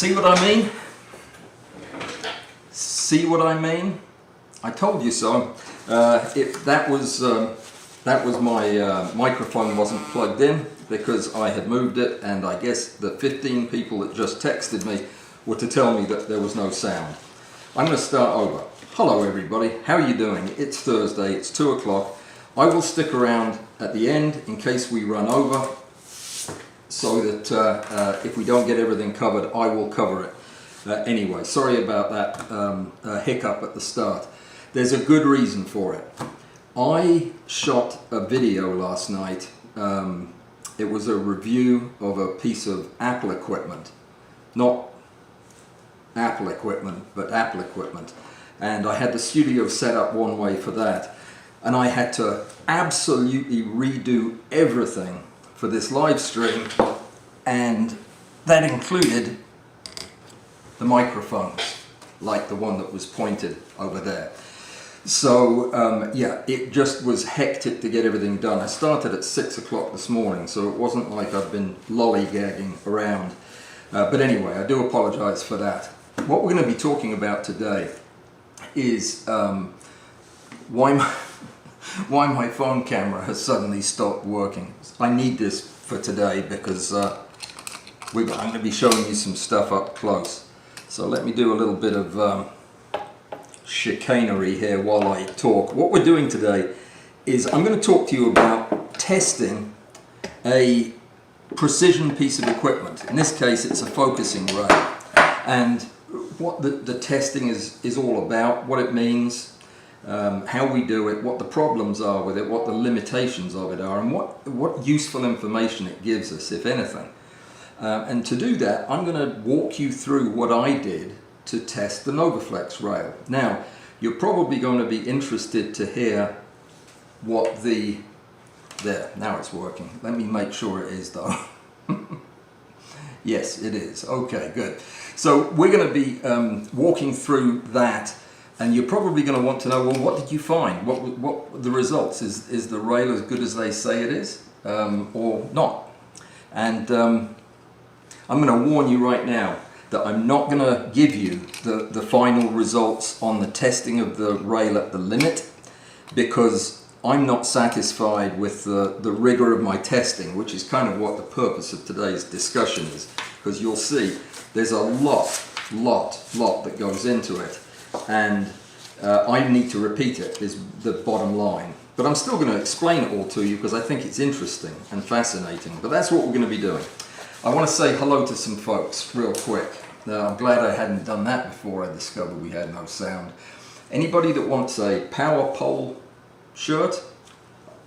See what I mean? See what I mean? I told you so. That was my microphone wasn't plugged in because I had moved it, and I guess the 15 people that just texted me were to tell me that there was no sound. I'm going to start over. Hello everybody, how are you doing? It's Thursday, it's 2 o'clock. I will stick around at the end in case we run over, so that if we don't get everything covered, I will cover it. Anyway, sorry about that hiccup at the start. There's a good reason for it. I shot a video last night. It was a review of a piece of Apple equipment. Not Apple equipment, but Apple equipment. And I had the studio set up one way for that. And I had to absolutely redo everything for this live stream. And that included the microphones, like the one that was pointed over there. So yeah, it just was hectic to get everything done. I started at 6 o'clock this morning, so it wasn't like I've been lollygagging around. But anyway, I do apologize for that. What we're going to be talking about today is why my phone camera has suddenly stopped working. I need this for today because I'm going to be showing you some stuff up close. So let me do a little bit of chicanery here while I talk. What we're doing today is I'm going to talk to you about testing a precision piece of equipment. In this case, it's a focusing ray, and what the testing is all about, what it means, how we do it, what the problems are with it, what the limitations of it are, and what useful information it gives us, if anything. And to do that, I'm going to walk you through what I did to test the Novoflex rail. Now, you're probably going to be interested to hear what there, now it's working. Let me make sure it is though. Yes, it is. Okay, good. So we're going to be walking through that, and you're probably going to want to know, well, what did you find? What the results? Is the rail as good as they say it is, or not? And I'm going to warn you right now that I'm not going to give you the final results on the testing of the rail at the limit, because I'm not satisfied with the rigor of my testing, which is kind of what the purpose of today's discussion is, because you'll see there's a lot that goes into it, and I need to repeat it is the bottom line. But I'm still going to explain it all to you because I think it's interesting and fascinating. But that's what we're going to be doing. I want to say hello to some folks real quick. I'm glad I hadn't done that before I discovered we had no sound. Anybody that wants a power pole shirt,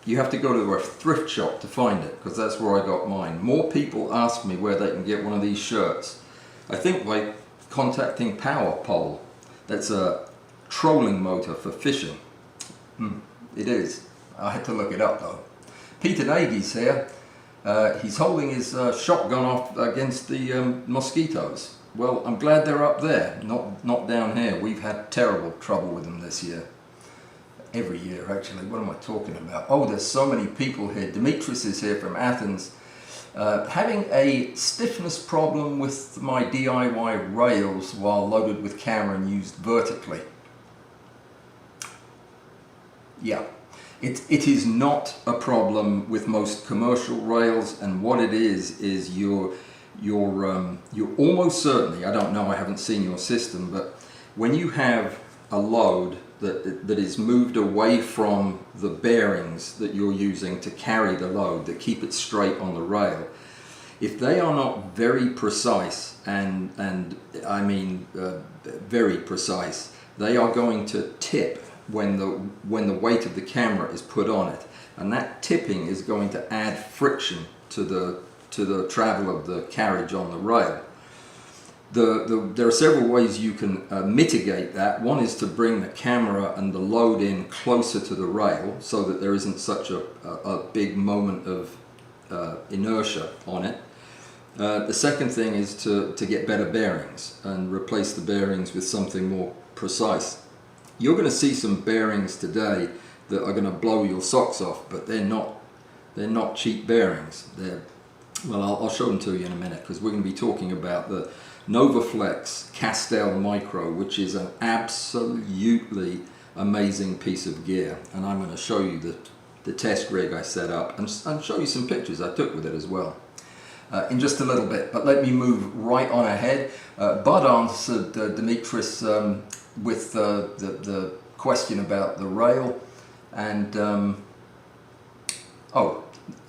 you have to go to a thrift shop to find it, because that's where I got mine. More people ask me where they can get one of these shirts. I think by contacting Power Pole. That's a trolling motor for fishing. It is. I had to look it up though. Peter Nagy's here. He's holding his shotgun off against the mosquitoes. Well, I'm glad they're up there, not down here. We've had terrible trouble with them this year. Every year, actually. What am I talking about? Oh, there's so many people here. Demetrius is here from Athens. Having a stiffness problem with my DIY rails while loaded with camera and used vertically. Yeah. It is not a problem with most commercial rails, and what it is you're almost certainly, I don't know, I haven't seen your system, but when you have a load that is moved away from the bearings that you're using to carry the load, that keep it straight on the rail, if they are not very precise, and I mean very precise, they are going to tip when the weight of the camera is put on it, and that tipping is going to add friction to the travel of the carriage on the rail. There are several ways you can mitigate that. One is to bring the camera and the load in closer to the rail so that there isn't such a big moment of inertia on it. The second thing is to get better bearings and replace the bearings with something more precise. You're going to see some bearings today that are going to blow your socks off, but they're not cheap bearings. Well, I'll show them to you in a minute, because we're going to be talking about the Novoflex Castel-Micro, which is an absolutely amazing piece of gear. And I'm going to show you the test rig I set up and show you some pictures I took with it as well in just a little bit. But let me move right on ahead. Bud answered Dimitris with the question about the rail, and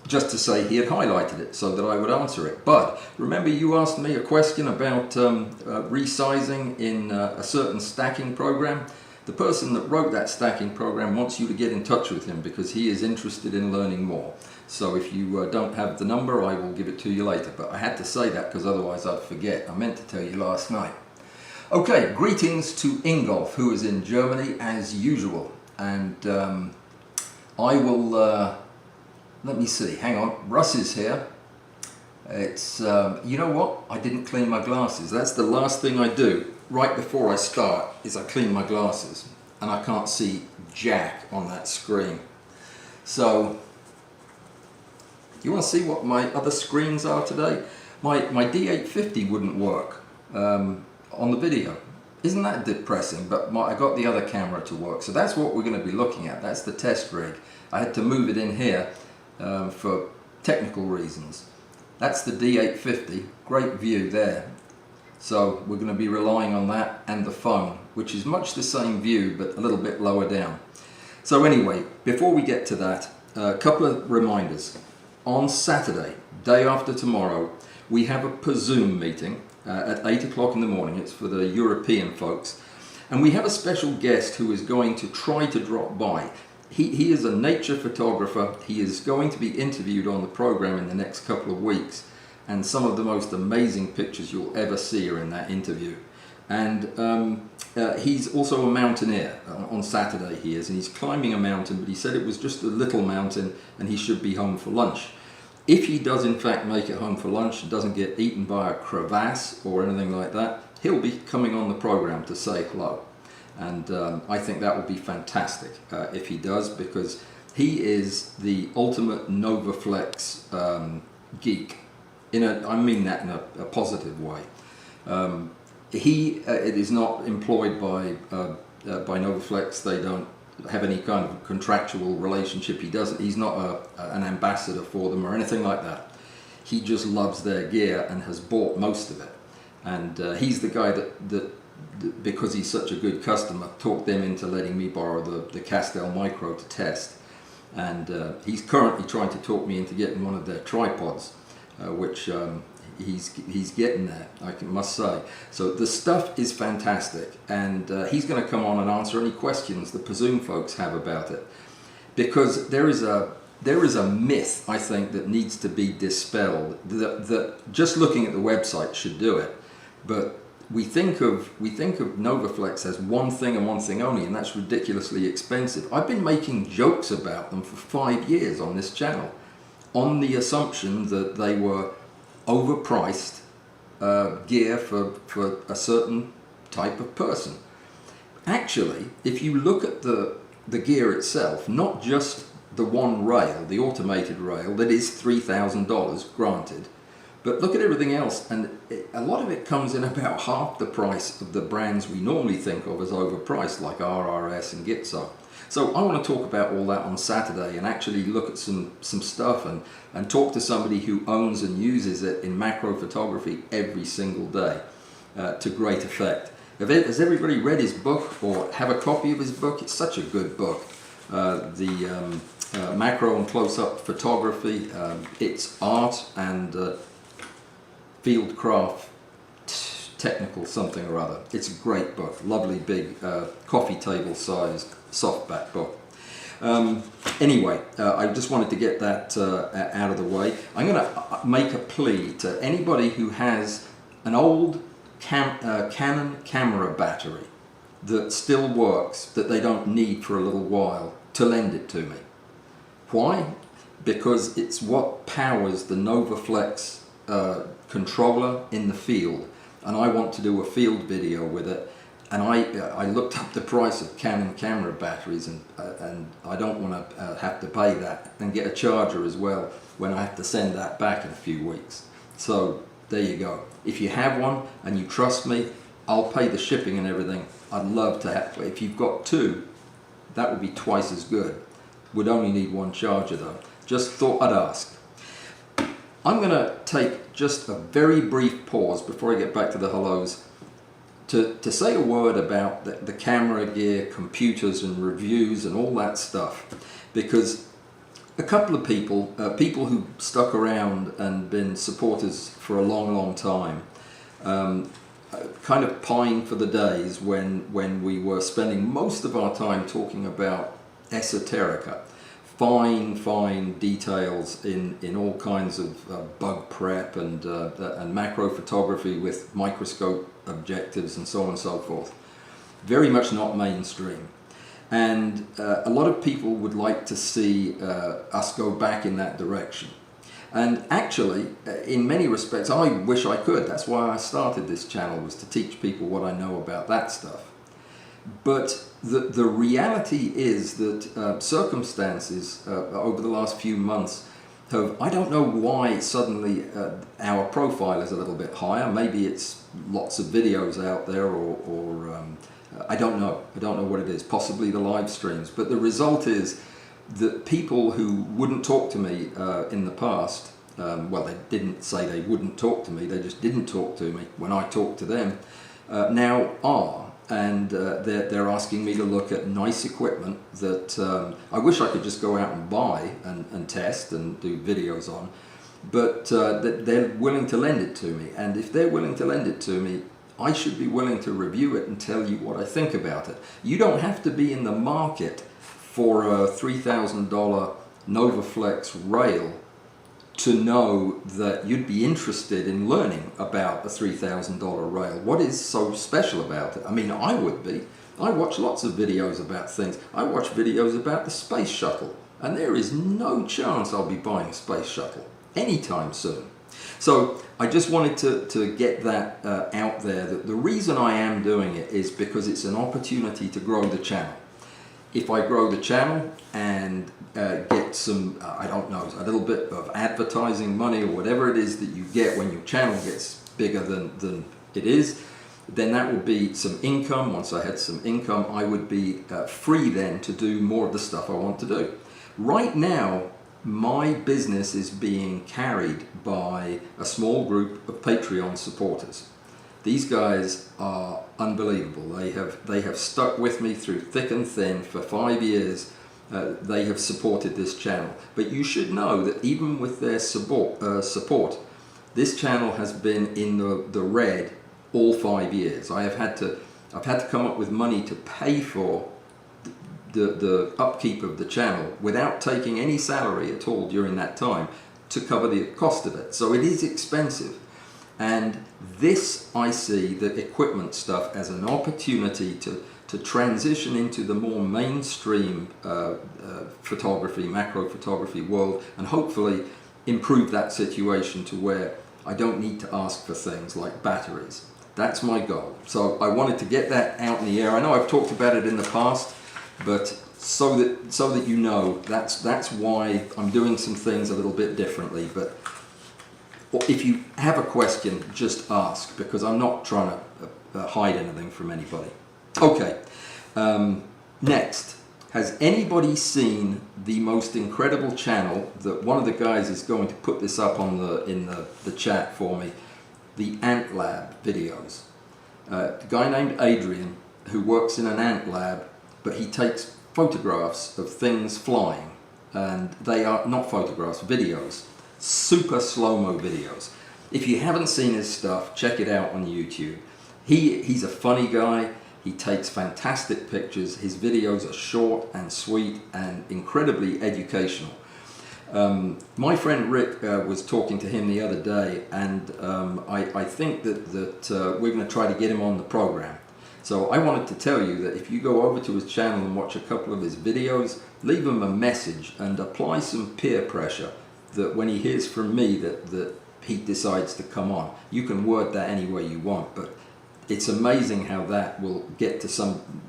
just to say he had highlighted it so that I would answer it. But remember, you asked me a question about resizing in a certain stacking program. The person that wrote that stacking program wants you to get in touch with him because he is interested in learning more. So if you don't have the number, I will give it to you later. But I had to say that because otherwise I'd forget. I meant to tell you last night. Okay, greetings to Ingolf, who is in Germany as usual. And I will... let me see, hang on, Russ is here. It's, you know what, I didn't clean my glasses. That's the last thing I do right before I start, is I clean my glasses. And I can't see jack on that screen. So, you want to see what my other screens are today? My D850 wouldn't work on the video. Isn't that depressing? But I got the other camera to work. So that's what we're going to be looking at. That's the test rig. I had to move it in here for technical reasons. That's the D850, great view there. So we're going to be relying on that and the phone, which is much the same view but a little bit lower down. So anyway, before we get to that, a couple of reminders. On Saturday, day after tomorrow, we have a Zoom meeting at 8 o'clock in the morning. It's for the European folks. And we have a special guest who is going to try to drop by. He is a nature photographer. He is going to be interviewed on the program in the next couple of weeks, and some of the most amazing pictures you'll ever see are in that interview. And he's also a mountaineer. On Saturday he is, and he's climbing a mountain, but he said it was just a little mountain and he should be home for lunch. If he does in fact make it home for lunch and doesn't get eaten by a crevasse or anything like that, he'll be coming on the program to say hello. And I think that would be fantastic if he does, because he is the ultimate Novoflex geek. I mean that in a positive way. It is not employed by Novoflex. They don't have any kind of contractual relationship. He's not an ambassador for them or anything like that. He just loves their gear and has bought most of it. And he's the guy that because he's such a good customer, talked them into letting me borrow the Castel-Micro to test. And he's currently trying to talk me into getting one of their tripods, which he's getting there, I must say. So the stuff is fantastic, and he's going to come on and answer any questions the Zoom folks have about it, because there is a myth, I think, that needs to be dispelled, that just looking at the website should do it, but we think of Novoflex as one thing and one thing only, and that's ridiculously expensive. I've been making jokes about them for 5 years on this channel, on the assumption that they were overpriced gear for a certain type of person. Actually, if you look at the gear itself, not just the one rail, the automated rail, that is $3,000, granted, but look at everything else, and a lot of it comes in about half the price of the brands we normally think of as overpriced, like RRS and Gitzo. So I want to talk about all that on Saturday and actually look at some stuff and talk to somebody who owns and uses it in macro photography every single day to great effect. Has everybody read his book or have a copy of his book? It's such a good book. The Macro and Close-Up Photography. It's art and fieldcraft, technical something or other. It's a great book, lovely big coffee table sized softback book. Anyway, I just wanted to get that out of the way. I'm going to make a plea to anybody who has an old Canon camera battery that still works, that they don't need for a little while, to lend it to me. Why? Because it's what powers the Novoflex controller in the field, and I want to do a field video with it, and I looked up the price of Canon camera batteries, and I don't want to have to pay that and get a charger as well when I have to send that back in a few weeks. So there you go. If you have one and you trust me, I'll pay the shipping and everything. I'd love to have, if you've got two, that would be twice as good. Would only need one charger though. Just thought I'd ask. I'm going to take just a very brief pause before I get back to the hellos to say a word about the camera gear, computers and reviews and all that stuff, because a couple of people who stuck around and been supporters for a long time, kind of pine for the days when we were spending most of our time talking about esoterica, fine details in all kinds of bug prep and macro photography with microscope objectives and so on and so forth. Very much not mainstream. And a lot of people would like to see us go back in that direction. And actually, in many respects, I wish I could. That's why I started this channel, was to teach people what I know about that stuff. But the reality is that circumstances over the last few months have, I don't know why suddenly our profile is a little bit higher. Maybe it's lots of videos out there, or I don't know. I don't know what it is. Possibly the live streams. But the result is that people who wouldn't talk to me in the past, well, they didn't say they wouldn't talk to me, they just didn't talk to me when I talked to them, now are. And they're asking me to look at nice equipment that I wish I could just go out and buy and test and do videos on, but that they're willing to lend it to me. And if they're willing to lend it to me, I should be willing to review it and tell you what I think about it. You don't have to be in the market for a $3,000 Novoflex rail to know that you'd be interested in learning about a $3,000 rail. What is so special about it? I mean, I would be. I watch lots of videos about things. I watch videos about the space shuttle, and there is no chance I'll be buying a space shuttle anytime soon. So I just wanted to get that out there, that the reason I am doing it is because it's an opportunity to grow the channel. If I grow the channel and get some, I don't know, a little bit of advertising money or whatever it is that you get when your channel gets bigger than it is, then that will be some income. Once I had some income, I would be free then to do more of the stuff I want to do. Right now, my business is being carried by a small group of Patreon supporters. These guys are unbelievable. They have stuck with me through thick and thin for 5 years. They have supported this channel. But you should know that even with their support, this channel has been in the red all 5 years. I've had to come up with money to pay for the upkeep of the channel without taking any salary at all during that time to cover the cost of it. So it is expensive. And this, I see the equipment stuff as an opportunity to transition into the more mainstream photography, macro photography world, and hopefully improve that situation to where I don't need to ask for things like batteries. That's my goal. So I wanted to get that out in the air. I know I've talked about it in the past, but so that you know, that's why I'm doing some things a little bit differently. But if you have a question, just ask, because I'm not trying to hide anything from anybody. Okay, next. Has anybody seen the most incredible channel that one of the guys is going to put this up on in the chat for me? The Ant Lab videos. A guy named Adrian who works in an ant lab, but he takes photographs of things flying, and they are not photographs, videos. Super slow-mo videos. If you haven't seen his stuff, check it out on YouTube. He's a funny guy. He takes fantastic pictures. His videos are short and sweet and incredibly educational. My friend Rick was talking to him the other day, and I think that we're going to try to get him on the program. So I wanted to tell you that if you go over to his channel and watch a couple of his videos, leave him a message and apply some peer pressure, that when he hears from me that he decides to come on. You can word that any way you want, but it's amazing how that will get to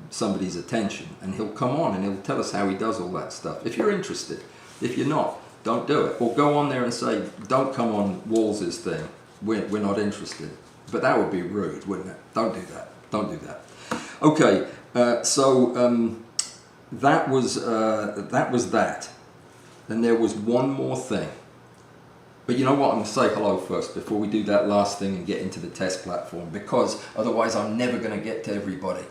somebody's attention, and he'll come on and he'll tell us how he does all that stuff. If you're interested. If you're not, don't do it. Or go on there and say, don't come on Walls's thing. we're not interested. But that would be rude, wouldn't it? Don't do that. Don't do that. Okay, that was that. And there was one more thing. But you know what? I'm going to say hello first before we do that last thing and get into the test platform, because otherwise I'm never going to get to everybody.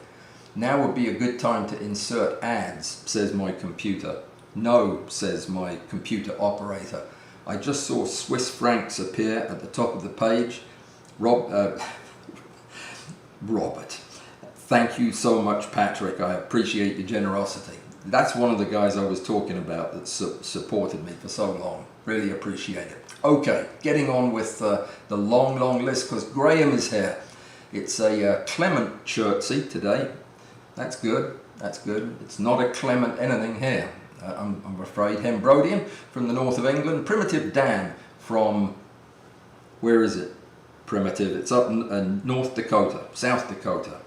Now would be a good time to insert ads, says my computer. No, says my computer operator. I just saw Swiss francs appear at the top of the page. Robert, thank you so much, Patrick. I appreciate your generosity. That's one of the guys I was talking about that supported me for so long. Really appreciate it. Okay, getting on with the long list, because Graham is here. It's a Clement Chertsey today. That's good. That's good. It's not a Clement anything here. I'm afraid. Hembrodian from the north of England. Primitive Dan from, where is it? Primitive. It's up in North Dakota, South Dakota,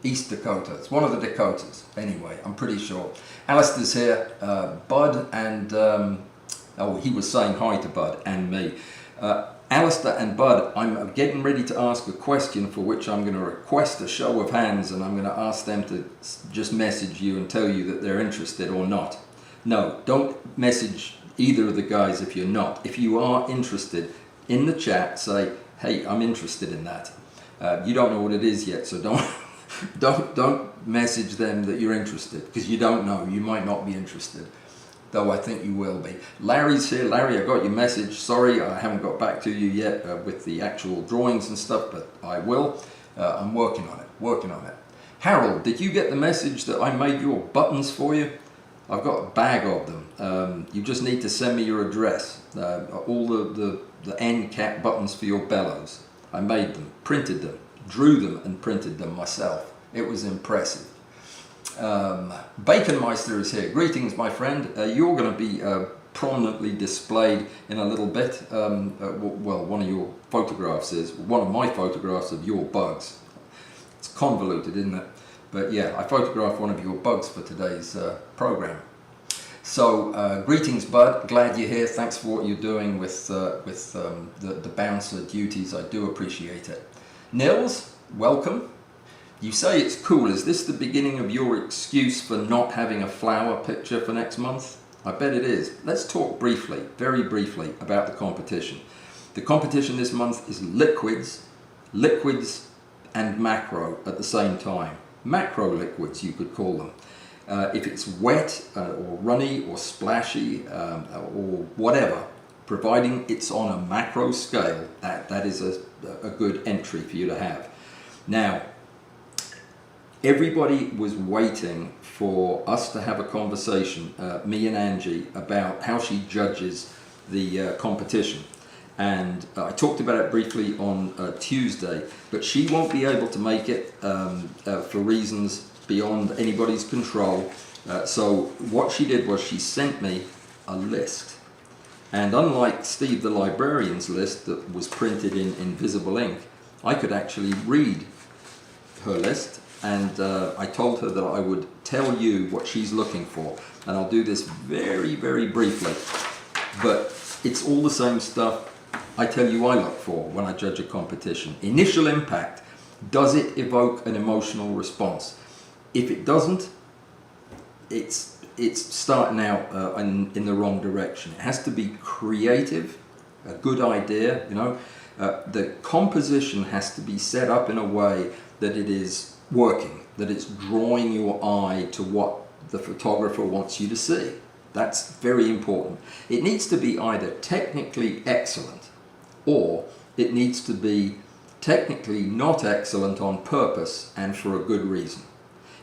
East Dakota. It's one of the Dakotas. Anyway, I'm pretty sure. Alistair's here. Bud and, oh, he was saying hi to Bud and me. Alistair and Bud, I'm getting ready to ask a question for which I'm going to request a show of hands, and I'm going to ask them to just message you and tell you that they're interested or not. No, don't message either of the guys if you're not. If you are interested, in the chat say, hey, I'm interested in that. You don't know what it is yet, so don't message them that you're interested, because you don't know. You might not be interested, though I think you will be. Larry's here. Larry, I got your message. Sorry, I haven't got back to you yet with the actual drawings and stuff, but I will. I'm working on it. Harold, did you get the message that I made your buttons for you? I've got a bag of them. You just need to send me your address. All the end cap buttons for your bellows. I made them, printed them, drew them and printed them myself. It was impressive. Baconmeister is here. Greetings, my friend. You're going to be prominently displayed in a little bit. Well, one of your photographs is, one of my photographs of your bugs. It's convoluted, isn't it? But yeah, I photographed one of your bugs for today's program. So, greetings, Bud. Glad you're here. Thanks for what you're doing with the bouncer duties. I do appreciate it. Nils, welcome. You say it's cool. Is this the beginning of your excuse for not having a flower picture for next month? I bet it is. Let's talk briefly, very briefly, about the competition. The competition this month is liquids and macro at the same time. Macro liquids, you could call them. If it's wet or runny or splashy or whatever, providing it's on a macro scale, that is a good entry for you to have. Now, everybody was waiting for us to have a conversation, me and Angie, about how she judges the competition. And I talked about it briefly on Tuesday, but she won't be able to make it for reasons beyond anybody's control. So what she did was she sent me a list. And unlike Steve the Librarian's list that was printed in invisible ink, I could actually read her list. And I told her that I would tell you what she's looking for. And I'll do this very, very briefly. But it's all the same stuff I tell you I look for when I judge a competition. Initial impact. Does it evoke an emotional response? If it doesn't, it's starting out in the wrong direction. It has to be creative, a good idea, you know. The composition has to be set up in a way that it is working, that it's drawing your eye to what the photographer wants you to see. That's very important. It needs to be either technically excellent, or it needs to be technically not excellent on purpose and for a good reason.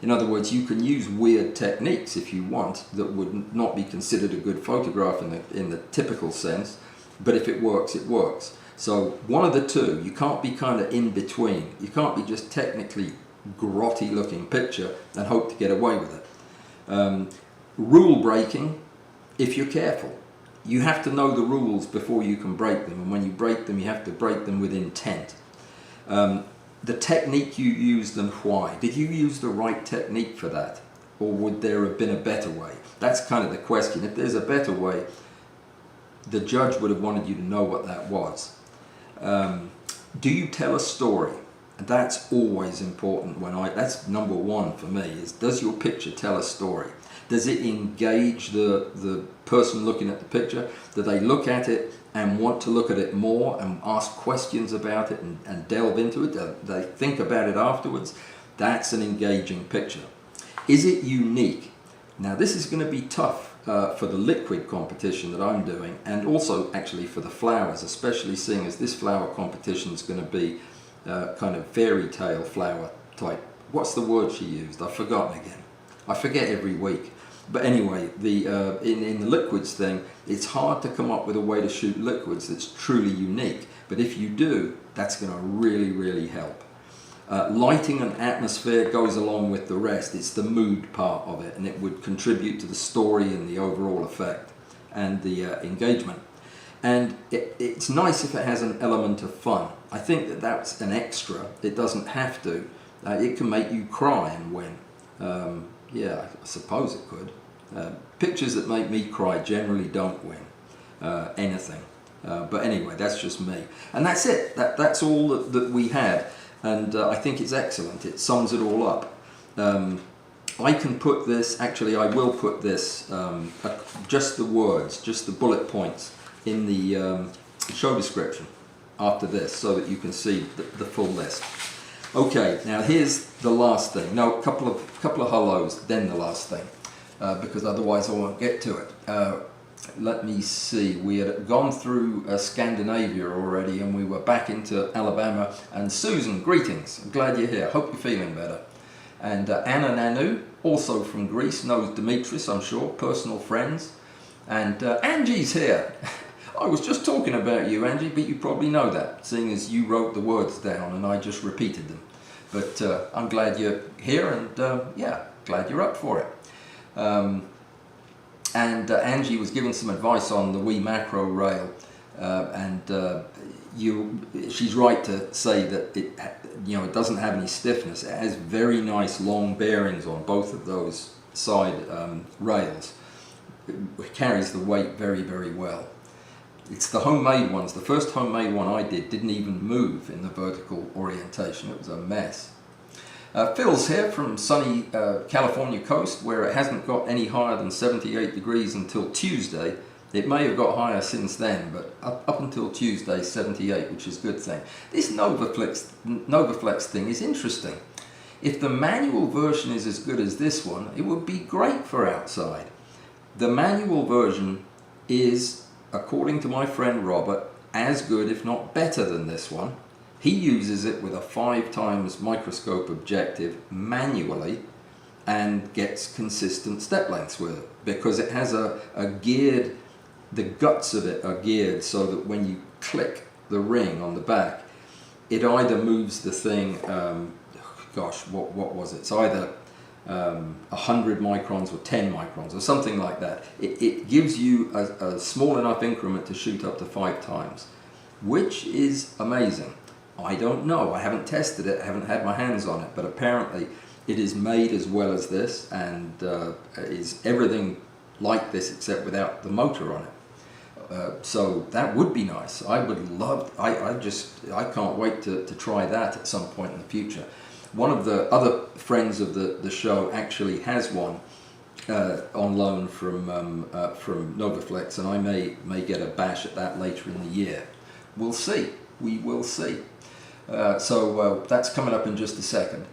In other words, you can use weird techniques if you want that would not be considered a good photograph in the typical sense, but if it works, it works. So one of the two. You can't be kind of in between. You can't be just technically grotty looking picture and hope to get away with it. Rule breaking, if you're careful. You have to know the rules before you can break them, and when you break them, you have to break them with intent. The technique you used and why. Did you use the right technique for that? Or would there have been a better way? That's kind of the question. If there's a better way, the judge would have wanted you to know what that was. Do you tell a story? And that's always important that's number one for me, is does your picture tell a story? Does it engage the person looking at the picture? Do they look at it and want to look at it more and ask questions about it and delve into it? Do they think about it afterwards? That's an engaging picture. Is it unique? Now this is going to be tough for the liquid competition that I'm doing, and also actually for the flowers, especially seeing as this flower competition is going to be kind of fairy tale flower type. What's the word she used? I've forgotten again. I forget every week. But anyway, in the liquids thing, it's hard to come up with a way to shoot liquids that's truly unique. But if you do, that's going to really, really help. Lighting and atmosphere goes along with the rest. It's the mood part of it, and it would contribute to the story and the overall effect and the engagement. And it's nice if it has an element of fun. I think that that's an extra. It doesn't have to. It can make you cry and win. Yeah, I suppose it could. Pictures that make me cry generally don't win anything. But anyway, that's just me. And that's it. That's all that we had. And I think it's excellent. It sums it all up. I can put this, actually I will put this, just the words, just the bullet points in the show description after this, so that you can see the full list. Okay, now here's the last thing. No, a couple of hellos, then the last thing, because otherwise I won't get to it. Let me see, we had gone through Scandinavia already, and we were back into Alabama. And Susan, greetings, I'm glad you're here, hope you're feeling better. And Anna Nanu, also from Greece, knows Dimitris, I'm sure, personal friends. And Angie's here. I was just talking about you, Angie, but you probably know that, seeing as you wrote the words down and I just repeated them. But I'm glad you're here, and yeah, glad you're up for it. And Angie was giving some advice on the wee macro rail, and she's right to say that it doesn't have any stiffness. It has very nice long bearings on both of those side rails. It carries the weight very, very well. It's the homemade ones. The first homemade one I did didn't even move in the vertical orientation. It was a mess. Phil's here from sunny California coast, where it hasn't got any higher than 78 degrees until Tuesday. It may have got higher since then, but up until Tuesday, 78, which is a good thing. This Novoflex thing is interesting. If the manual version is as good as this one, it would be great for outside. The manual version is, according to my friend Robert, as good, if not better than this one. He uses it with a 5x microscope objective manually and gets consistent step lengths with it, because it has a geared, the guts of it are geared so that when you click the ring on the back, it either moves the thing, gosh, what was it? It's either 100 microns or 10 microns or something like that. It gives you a small enough increment to shoot up to 5x, which is amazing. I don't know, I haven't tested it, I haven't had my hands on it, but apparently it is made as well as this, and is everything like this except without the motor on it. So that would be nice. I would love, I can't wait to try that at some point in the future. One of the other friends of the show actually has one on loan from Novoflex, and I may get a bash at that later in the year. We'll see. We will see. So that's coming up in just a second.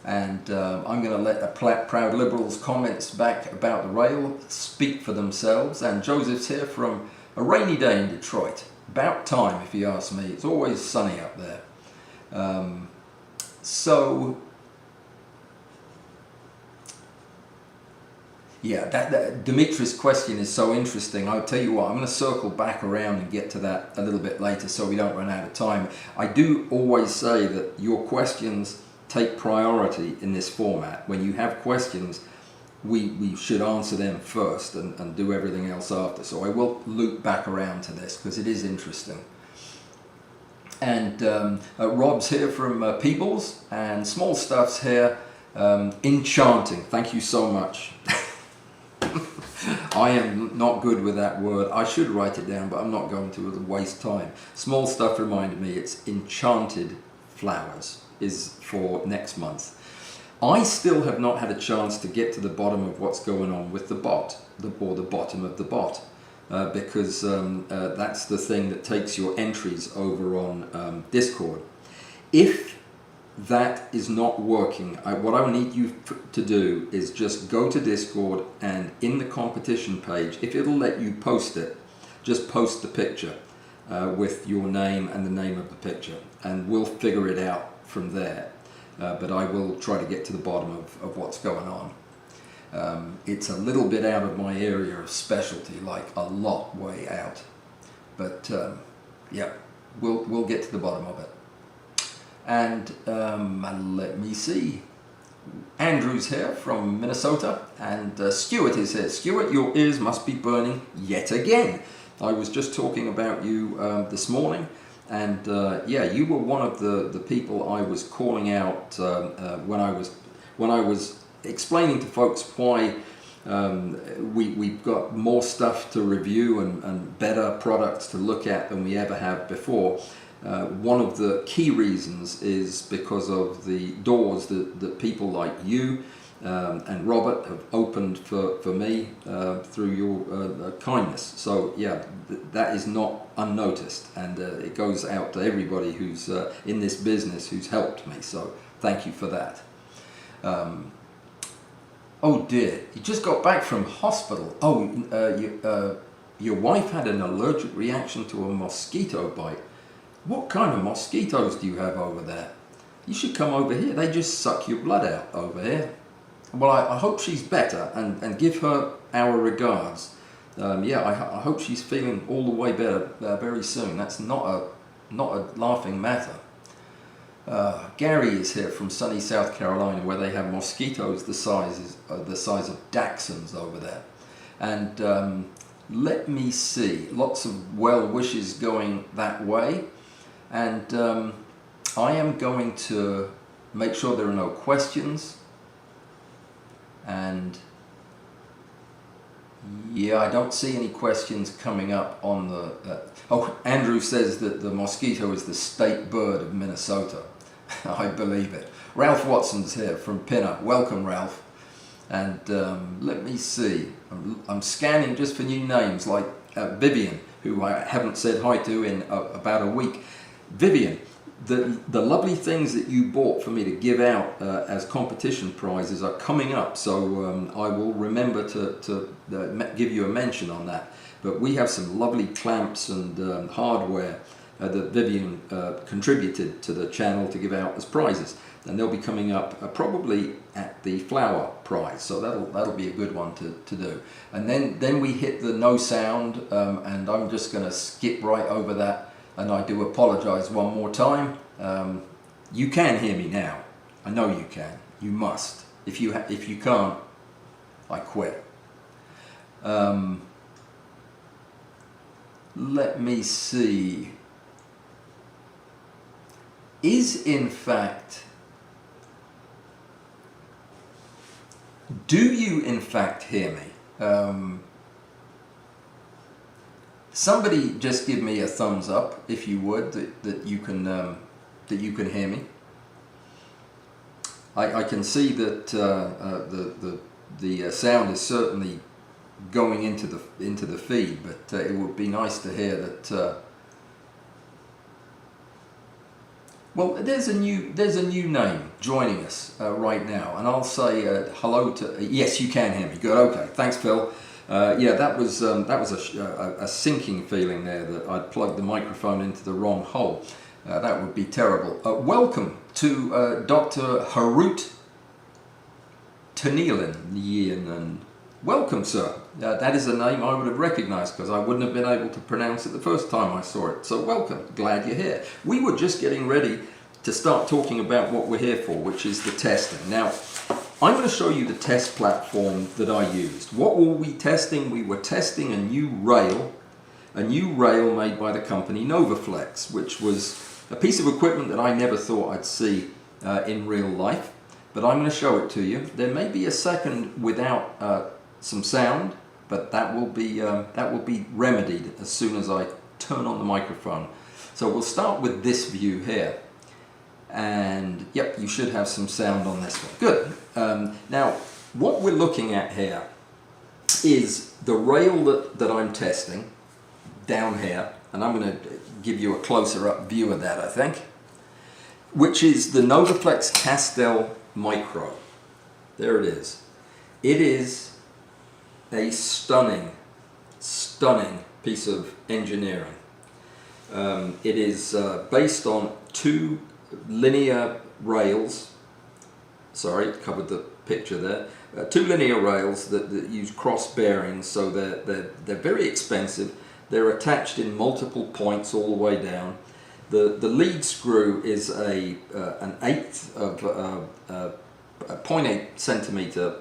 And I'm going to let Proud Liberals' comments back about the rail speak for themselves. And Joseph's here from a rainy day in Detroit. About time, if you ask me. It's always sunny up there. So, yeah, that Dimitri's question is so interesting. I'll tell you what, I'm going to circle back around and get to that a little bit later so we don't run out of time. I do always say that your questions take priority in this format. When you have questions, we should answer them first and do everything else after. So I will loop back around to this because it is interesting. And Rob's here from Peebles, and Small Stuff's here, enchanting. Thank you so much. I am not good with that word. I should write it down, but I'm not going to waste time. Small Stuff reminded me it's Enchanted Flowers is for next month. I still have not had a chance to get to the bottom of what's going on with the bot, or the bottom of the bot, because that's the thing that takes your entries over on Discord. If that is not working, what I need you to do is just go to Discord, and in the competition page, if it'll let you post it, just post the picture with your name and the name of the picture, and we'll figure it out from there. But I will try to get to the bottom of what's going on. It's a little bit out of my area of specialty, like a lot way out. But yeah, we'll get to the bottom of it. And let me see. Andrew's here from Minnesota, and Stuart is here. Stuart, your ears must be burning yet again. I was just talking about you this morning, and yeah, you were one of the people I was calling out when I was explaining to folks why we've got more stuff to review and better products to look at than we ever have before. One of the key reasons is because of the doors that people like you and Robert have opened for me through your kindness. So yeah, that is not unnoticed, and it goes out to everybody who's in this business who's helped me. So thank you for that. Oh dear, you just got back from hospital. Oh, your wife had an allergic reaction to a mosquito bite. What kind of mosquitoes do you have over there? You should come over here. They just suck your blood out over here. Well, I hope she's better, and give her our regards. Yeah, I hope she's feeling all the way better very soon. That's not a laughing matter. Gary is here from sunny South Carolina, where they have mosquitoes the size of Dachshunds over there. And let me see, lots of well wishes going that way. And I am going to make sure there are no questions. And yeah, I don't see any questions coming up on the... oh, Andrew says that the mosquito is the state bird of Minnesota. I believe it. Ralph Watson's here from Pinner. Welcome, Ralph. And let me see. I'm scanning just for new names, like Vivian, who I haven't said hi to in about a week. Vivian, the lovely things that you bought for me to give out as competition prizes are coming up, so I will remember to give you a mention on that. But we have some lovely clamps and hardware that Vivian contributed to the channel to give out as prizes, and they'll be coming up probably at the flower prize, so that'll be a good one to do. And then we hit the no sound, and I'm just going to skip right over that. And I do apologize one more time. You can hear me now. I know you can. You must. If you can't, I quit. Let me see. Do you in fact hear me? Somebody just give me a thumbs up, if you would, that you can hear me. I can see that the sound is certainly going into the feed, but it would be nice to hear that. Well, there's a new name joining us right now, and I'll say hello to. Yes, you can hear me. Good. Okay. Thanks, Phil. Yeah, that was a sinking feeling there, that I'd plugged the microphone into the wrong hole. That would be terrible. Welcome to Dr. Harut Tanilin. Welcome, sir. That is a name I would have recognized, because I wouldn't have been able to pronounce it the first time I saw it. So welcome. Glad you're here. We were just getting ready to start talking about what we're here for, which is the testing. Now, I'm going to show you the test platform that I used. What were we testing? We were testing a new rail made by the company Novoflex, which was a piece of equipment that I never thought I'd see in real life, but I'm going to show it to you. There may be a second without some sound, but that will be remedied as soon as I turn on the microphone. So we'll start with this view here, and yep, you should have some sound on this one. Good. Now, what we're looking at here is the rail that I'm testing down here, and I'm going to give you a closer up view of that, I think, which is the Novoflex Castel-Micro. There it is. It is a stunning piece of engineering. It is based on two linear rails. Sorry, covered the picture there. Two linear rails that use cross bearings, so they're very expensive. They're attached in multiple points all the way down. The lead screw is an 1/8 of a 0.8 centimeter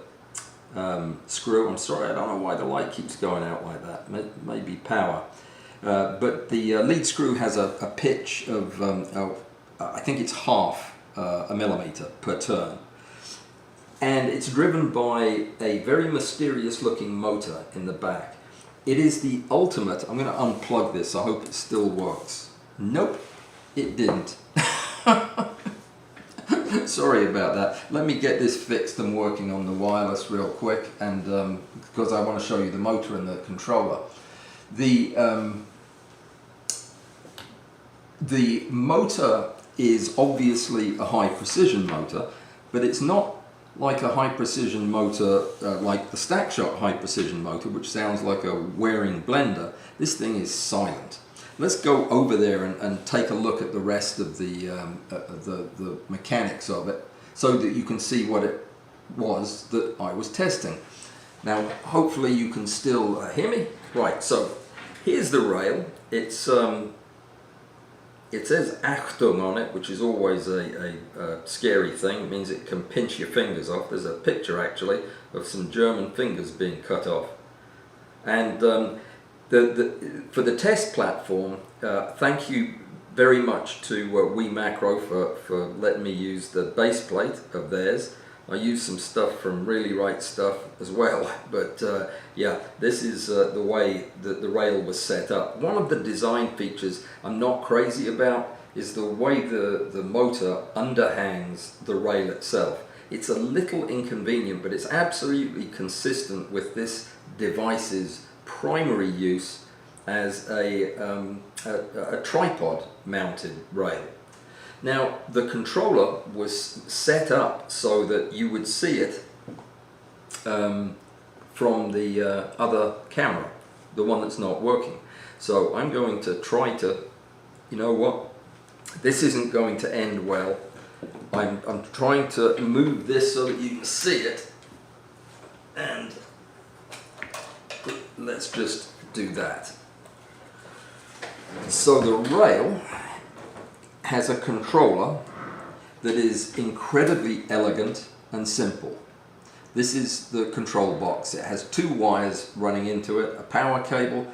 screw. I'm sorry, I don't know why the light keeps going out like that. Maybe power. But the lead screw has a pitch of, I think it's half a millimeter per turn. And it's driven by a very mysterious looking motor in the back. It is the ultimate. I'm going to unplug this. I hope it still works. Nope, it didn't. Sorry about that. Let me get this fixed and working on the wireless real quick, and because I want to show you the motor and the controller. The motor is obviously a high precision motor, but it's not like a high precision motor like the Stackshot high precision motor, which sounds like a wearing blender. This thing is silent. Let's go over there and take a look at the rest of the mechanics of it, so that you can see what it was that I was testing. Now, hopefully you can still hear me. Right, so here's the rail. It says Achtung on it, which is always a scary thing. It means it can pinch your fingers off. There's a picture actually of some German fingers being cut off. And for the test platform, thank you very much to WeMacro for letting me use the base plate of theirs. I used some stuff from Really Right Stuff as well, but yeah, this is the way that the rail was set up. One of the design features I'm not crazy about is the way the motor underhangs the rail itself. It's a little inconvenient, but it's absolutely consistent with this device's primary use as a tripod mounted rail. Now, the controller was set up so that you would see it from the other camera, the one that's not working. So I'm going to try to, you know what, this isn't going to end well. I'm trying to move this so that you can see it, and let's just do that. So the rail has a controller that is incredibly elegant and simple. This is the control box. It has two wires running into it, a power cable,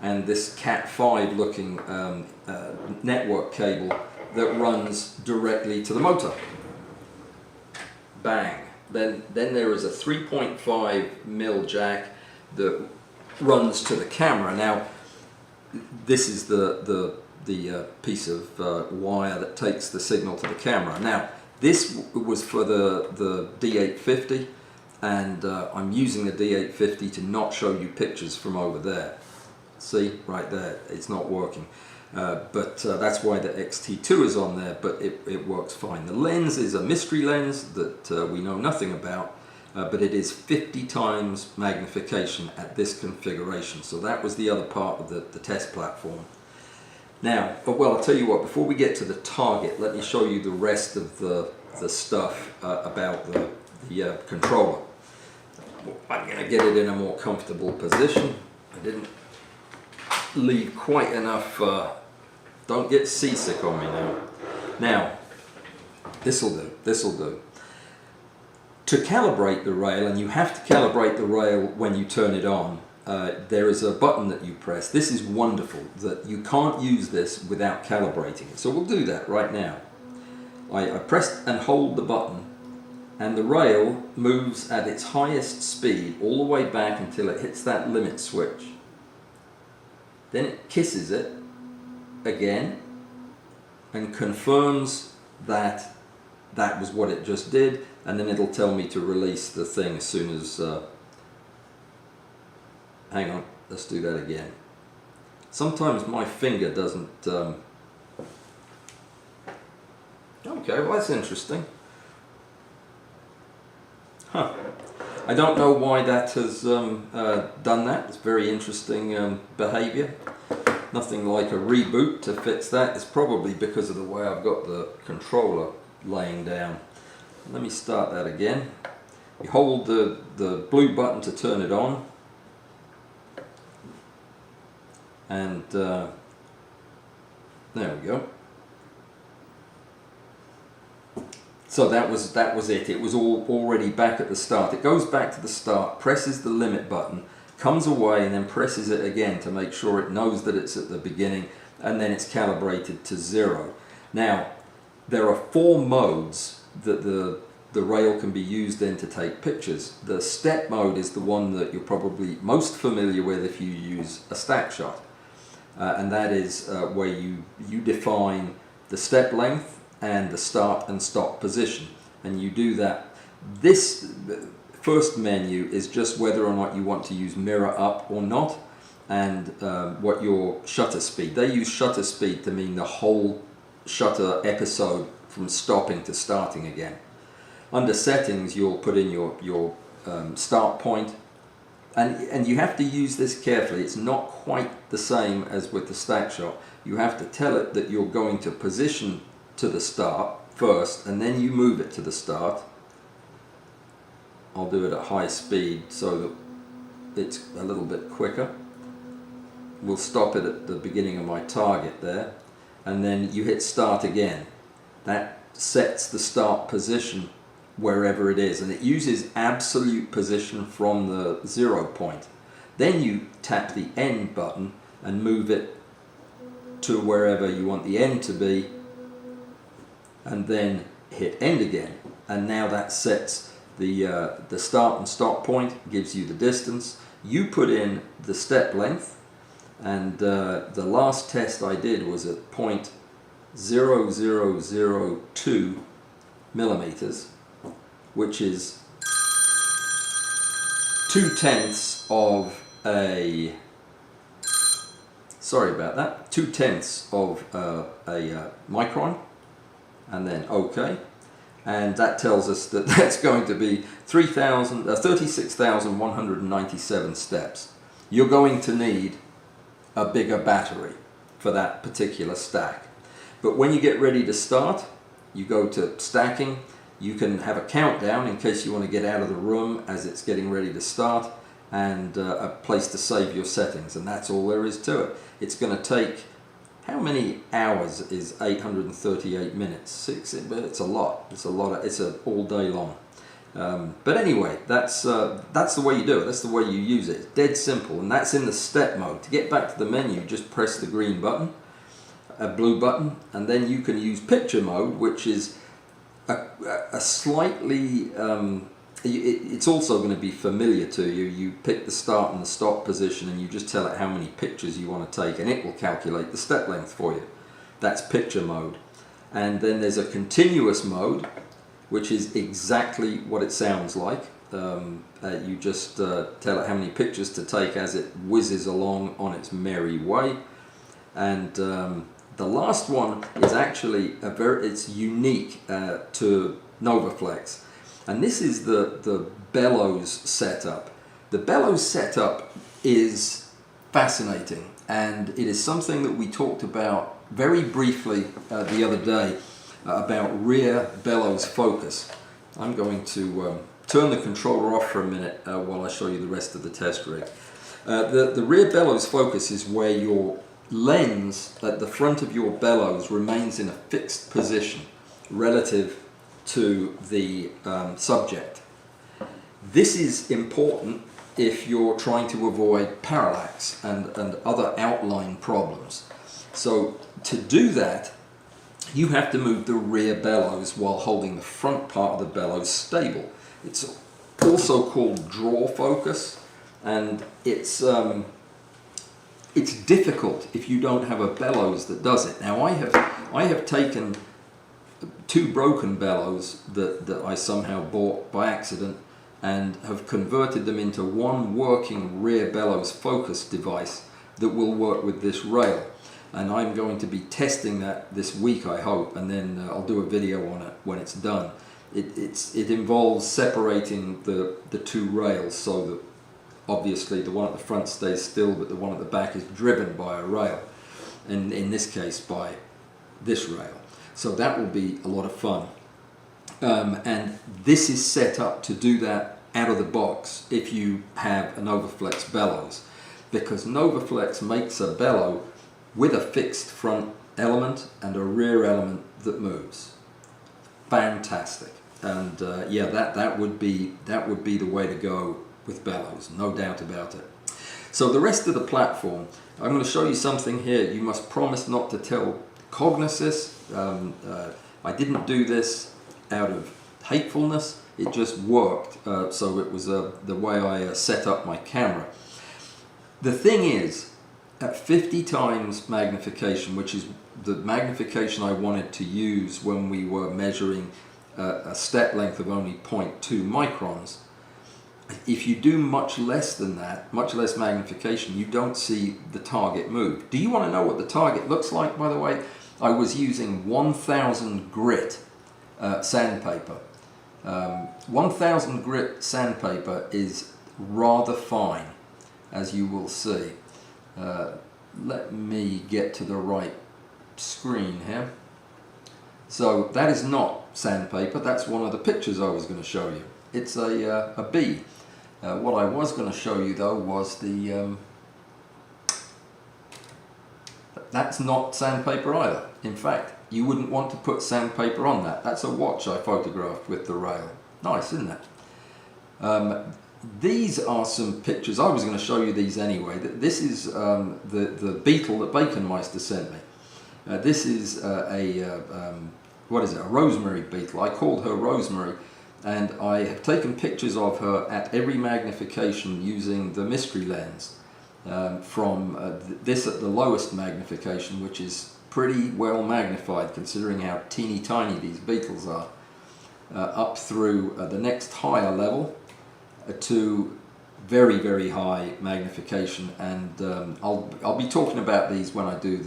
and this Cat5 looking network cable that runs directly to the motor. Bang. Then there is a 3.5mm jack that runs to the camera. Now, this is the piece of wire that takes the signal to the camera. Now, this was for the D850, and I'm using the D850 to not show you pictures from over there. See, right there, it's not working. But that's why the XT2 is on there, but it works fine. The lens is a mystery lens that we know nothing about, but it is 50 times magnification at this configuration. So that was the other part of the test platform. Now, well, I'll tell you what, before we get to the target, let me show you the rest of the stuff about the controller. I'm going to get it in a more comfortable position. I didn't leave quite enough, don't get seasick on me now. Now, this'll do. To calibrate the rail, and you have to calibrate the rail when you turn it on, there is a button that you press. This is wonderful, that you can't use this without calibrating it. So we'll do that right now. I press and hold the button, and the rail moves at its highest speed all the way back until it hits that limit switch. Then it kisses it again and confirms that that was what it just did, and then it'll tell me to release the thing as soon as hang on, let's do that again. Sometimes my finger doesn't okay, well that's interesting. Huh. I don't know why that has done that. It's very interesting behavior. Nothing like a reboot to fix that. It's probably because of the way I've got the controller laying down. Let me start that again. You hold the blue button to turn it on, and there we go. So that was it. It was all already back at the start. It goes back to the start, presses the limit button, comes away, and then presses it again to make sure it knows that it's at the beginning, and then it's calibrated to 0. Now, there are 4 modes that the rail can be used in to take pictures. The step mode is the one that you're probably most familiar with if you use a stack shot, and that is where you define the step length and the start and stop position, and you do that. This first menu is just whether or not you want to use mirror up or not, and what your shutter speed. They use shutter speed to mean the whole shutter episode from stopping to starting again. Under settings, you'll put in your start point, and you have to use this carefully. It's not quite the same as with the stack shot. You have to tell it that you're going to position to the start first, and then you move it to the start. I'll do it at high speed so that it's a little bit quicker. We'll stop it at the beginning of my target there, and then you hit start again. That sets the start position wherever it is, and it uses absolute position from the 0 point. Then you tap the end button and move it to wherever you want the end to be, and then hit end again, and now that sets the start and stop point, gives you the distance. You put in the step length, and the last test I did was at 0.0002 millimeters, which is 2/10 of a, sorry about that, 2/10 of a micron, and then OK, and that tells us that that's going to be 36,197 steps. You're going to need a bigger battery for that particular stack, but when you get ready to start, you go to stacking. You can have a countdown in case you want to get out of the room as it's getting ready to start, and a place to save your settings, and that's all there is to it. It's going to take, how many hours is 838 minutes? It's a lot. It's all day long. But anyway, that's the way you do it. That's the way you use it. It's dead simple, and that's in the step mode. To get back to the menu, just press the green button, a blue button, and then you can use picture mode, which is a slightly, it's also going to be familiar to you. You pick the start and the stop position, and you just tell it how many pictures you want to take, and it will calculate the step length for you. That's picture mode. And then there's a continuous mode, which is exactly what it sounds like. You just tell it how many pictures to take as it whizzes along on its merry way. And the last one is actually it's unique to Novoflex, and this is the bellows setup. The bellows setup is fascinating, and it is something that we talked about very briefly the other day about rear bellows focus. I'm going to turn the controller off for a minute while I show you the rest of the test rig. The rear bellows focus is where your lens at the front of your bellows remains in a fixed position relative to the subject. This is important if you're trying to avoid parallax and other outline problems. So to do that, you have to move the rear bellows while holding the front part of the bellows stable. It's also called draw focus, and it's difficult if you don't have a bellows that does it. Now I have taken two broken bellows that I somehow bought by accident and have converted them into one working rear bellows focus device that will work with this rail. And I'm going to be testing that this week, I hope, and then I'll do a video on it when it's done. It involves separating the two rails so that obviously the one at the front stays still, but the one at the back is driven by a rail, and in this case by this rail. So that will be a lot of fun. And this is set up to do that out of the box if you have a Novoflex bellows, because Novoflex makes a bellow with a fixed front element and a rear element that moves. Fantastic. And yeah, that would be the way to go with bellows, no doubt about it. So the rest of the platform, I'm going to show you something here. You must promise not to tell Cognisis. I didn't do this out of hatefulness, it just worked. So it was the way I set up my camera. The thing is, at 50 times magnification, which is the magnification I wanted to use when we were measuring a step length of only 0.2 microns, if you do much less than that, much less magnification, you don't see the target move. Do you want to know what the target looks like, by the way? I was using 1000 grit sandpaper. 1000 grit sandpaper is rather fine, as you will see. Let me get to the right screen here. So that is not sandpaper, that's one of the pictures I was going to show you. It's a bee. What I was going to show you though was the... that's not sandpaper either. In fact, you wouldn't want to put sandpaper on that. That's a watch I photographed with the rail. Nice, isn't it? These are some pictures. I was going to show you these anyway. This is the beetle that Baconmeister sent me. This is what is it? A rosemary beetle. I called her Rosemary, and I have taken pictures of her at every magnification using the mystery lens from this at the lowest magnification, which is pretty well magnified considering how teeny tiny these beetles are, up through the next higher level to very, very high magnification, and I'll be talking about these when I do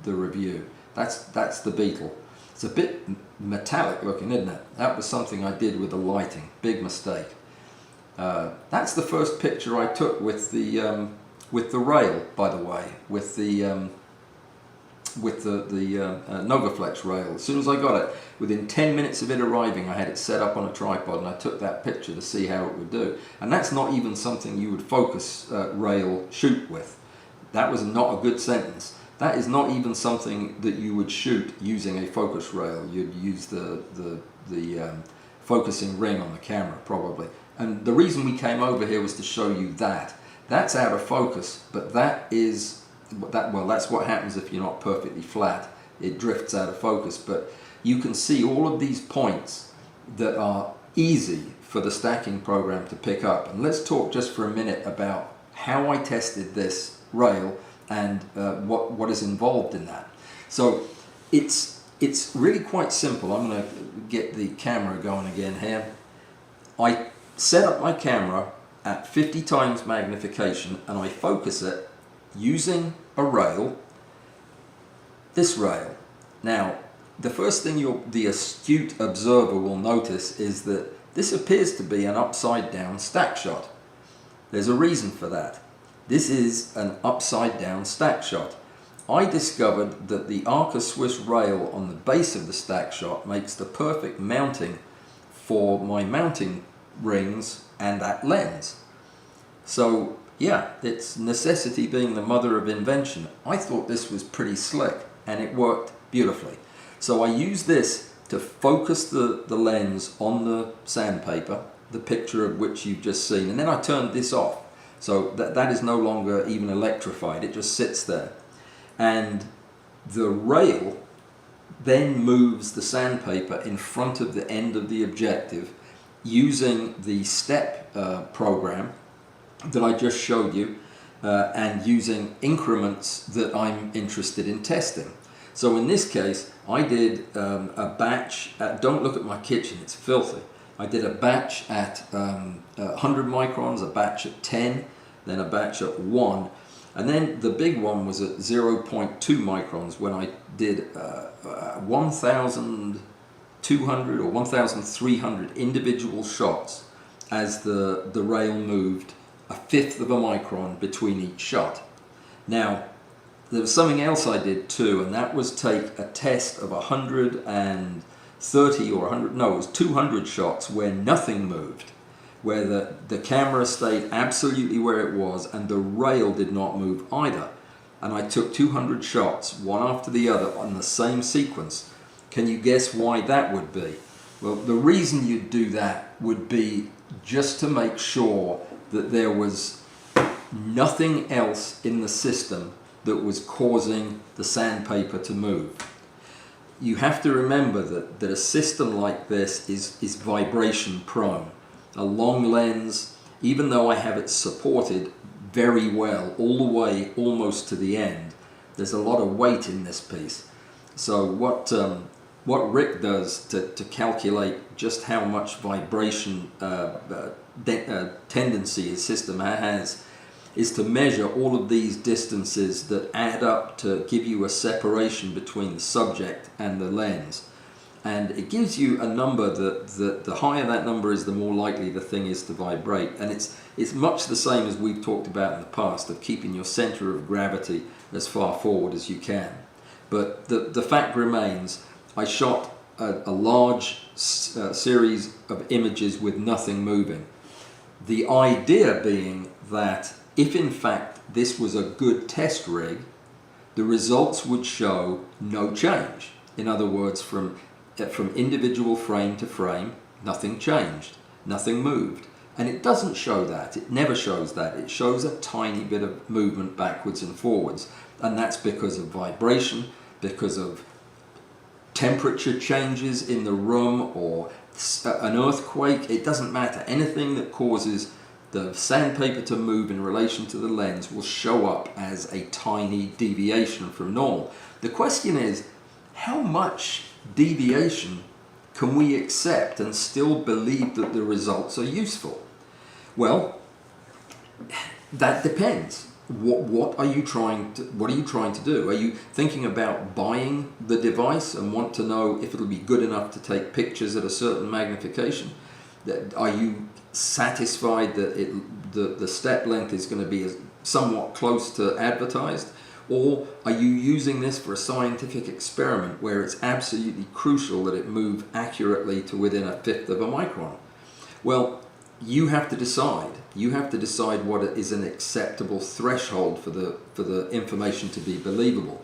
the review. That's the beetle. It's a bit metallic looking, isn't it? That was something I did with the lighting. Big mistake. That's the first picture I took with the rail, by the way, with the Novoflex rail. As soon as I got it, within 10 minutes of it arriving, I had it set up on a tripod, and I took that picture to see how it would do. And that's not even something you would focus rail shoot with. That was not a good sentence. That is not even something that you would shoot using a focus rail. You'd use the focusing ring on the camera probably. And the reason we came over here was to show you that. That's out of focus, but that is well, that's what happens if you're not perfectly flat. It drifts out of focus, but you can see all of these points that are easy for the stacking program to pick up. And let's talk just for a minute about how I tested this rail and what is involved in that. So it's really quite simple. I'm going to get the camera going again here. I set up my camera at 50 times magnification and I focus it using a rail, this rail. Now, the first thing the astute observer will notice is that this appears to be an upside down stack shot. There's a reason for that. This is an upside down stack shot. I discovered that the Arca Swiss rail on the base of the stack shot makes the perfect mounting for my mounting rings and that lens. So yeah, it's necessity being the mother of invention. I thought this was pretty slick and it worked beautifully. So I used this to focus the lens on the sandpaper, the picture of which you've just seen, and then I turned this off. So that is no longer even electrified, it just sits there. And the rail then moves the sandpaper in front of the end of the objective using the step program that I just showed you, and using increments that I'm interested in testing. So in this case, I did a batch at, don't look at my kitchen, it's filthy. I did a batch at 100 microns, a batch at 10, then a batch at 1, and then the big one was at 0.2 microns when I did 1,200 or 1,300 individual shots as the rail moved a fifth of a micron between each shot. Now, there was something else I did too, and that was take a test of 130 or 100, no, it was 200 shots where nothing moved, where the camera stayed absolutely where it was and the rail did not move either. And I took 200 shots, one after the other, on the same sequence. Can you guess why that would be? Well, the reason you'd do that would be just to make sure that there was nothing else in the system that was causing the sandpaper to move. You have to remember that a system like this is vibration prone. A long lens, even though I have it supported very well all the way almost to the end, there's a lot of weight in this piece. So what Rick does to calculate just how much vibration tendency his system has is to measure all of these distances that add up to give you a separation between the subject and the lens. And it gives you a number that the higher that number is, the more likely the thing is to vibrate. And it's much the same as we've talked about in the past, of keeping your center of gravity as far forward as you can. But the fact remains, I shot a large series of images with nothing moving. The idea being that if in fact this was a good test rig, the results would show no change. In other words, from individual frame to frame, nothing changed, nothing moved. And it doesn't show that, it never shows that. It shows a tiny bit of movement backwards and forwards. And that's because of vibration, because of temperature changes in the room, or an earthquake. It doesn't matter. Anything that causes the sandpaper to move in relation to the lens will show up as a tiny deviation from normal. The question is, how much deviation can we accept and still believe that the results are useful? Well, that depends. What are you trying to do? Are you thinking about buying the device and want to know if it'll be good enough to take pictures at a certain magnification? Are you satisfied that the step length is going to be somewhat close to advertised? Or are you using this for a scientific experiment where it's absolutely crucial that it move accurately to within a fifth of a micron? Well, you have to decide. You have to decide what is an acceptable threshold for the information to be believable.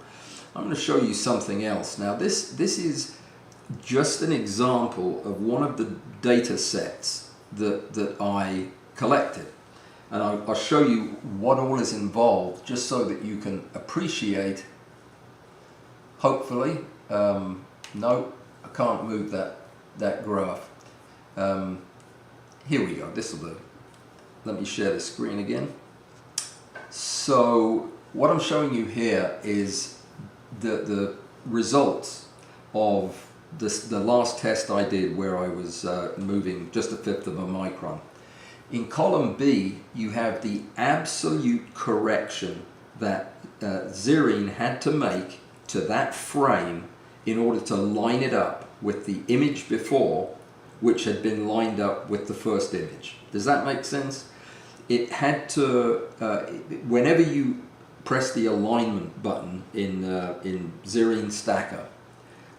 I'm going to show you something else. Now this is just an example of one of the data sets that I collected. And I'll show you what all is involved, just so that you can appreciate, hopefully, no, I can't move that graph. Here we go, this will do. Let me share the screen again. So what I'm showing you here is the results of the last test I did, where I was moving just a fifth of a micron. In column B, you have the absolute correction that Zerine had to make to that frame in order to line it up with the image before, which had been lined up with the first image. Does that make sense? It had to, whenever you press the alignment button in Zerine Stacker,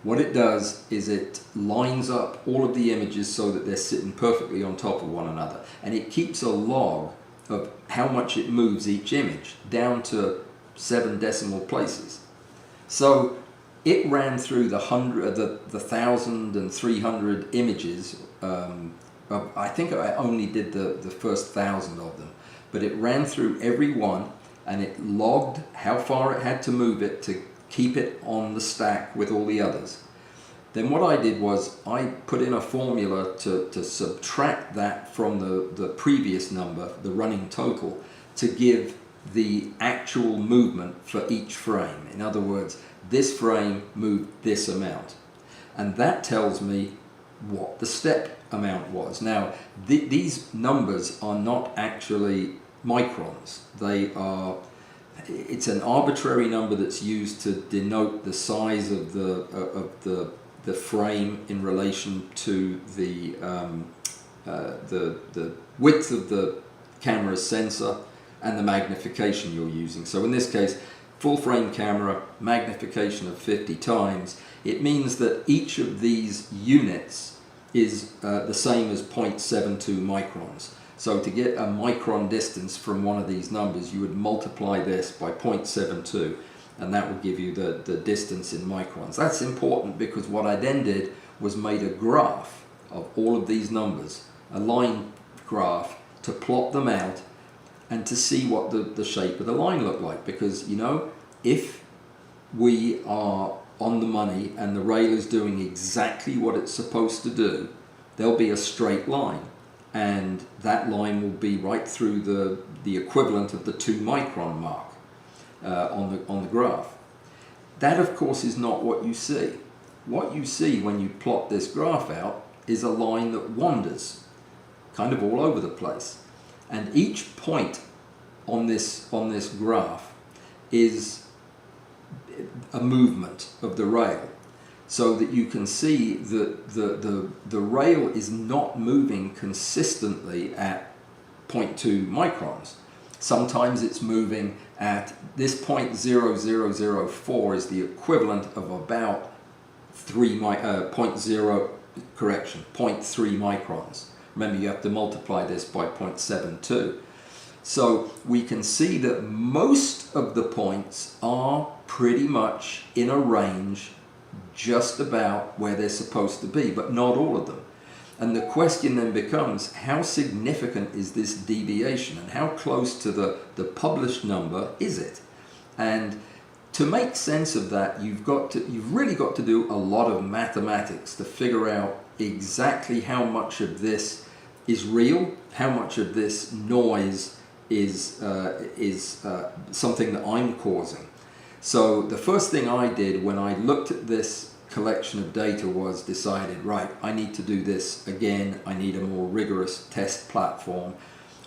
what it does is it lines up all of the images so that they're sitting perfectly on top of one another. And it keeps a log of how much it moves each image, down to 7 decimal places. So it ran through the 1,300 images. I think I only did the first 1,000 of them. But it ran through every one, and it logged how far it had to move it to keep it on the stack with all the others. then what I did was I put in a formula to subtract that from the previous number, the running total, to give the actual movement for each frame. In other words, this frame moved this amount. And that tells me what the step amount was. Now, these numbers are not actually microns. It's an arbitrary number that's used to denote the size of the frame in relation to the width of the camera's sensor and the magnification you're using. So in this case, full frame camera, magnification of 50 times. It means that each of these units is the same as 0.72 microns. So to get a micron distance from one of these numbers, you would multiply this by 0.72, and that would give you the distance in microns. That's important because what I then did was made a graph of all of these numbers, a line graph, to plot them out and to see what the shape of the line looked like. Because, you know, if we are on the money and the rail is doing exactly what it's supposed to do, there'll be a straight line, and that line will be right through the equivalent of the 2 micron mark on the graph. That, of course, is not what you see. What you see when you plot this graph out is a line that wanders kind of all over the place, and each point on this graph is a movement of the rail, so that you can see that the rail is not moving consistently at 0.2 microns. Sometimes it's moving at this 0.0004 is the equivalent of about 0.3 microns. Remember, you have to multiply this by 0.72. So we can see that most of the points are pretty much in a range just about where they're supposed to be, but not all of them. And the question then becomes, how significant is this deviation, and how close to the published number is it? And to make sense of that, you've really got to do a lot of mathematics to figure out exactly how much of this is real, how much of this noise is something that I'm causing. So the first thing I did when I looked at this collection of data was decided, right, I need to do this again. I need a more rigorous test platform.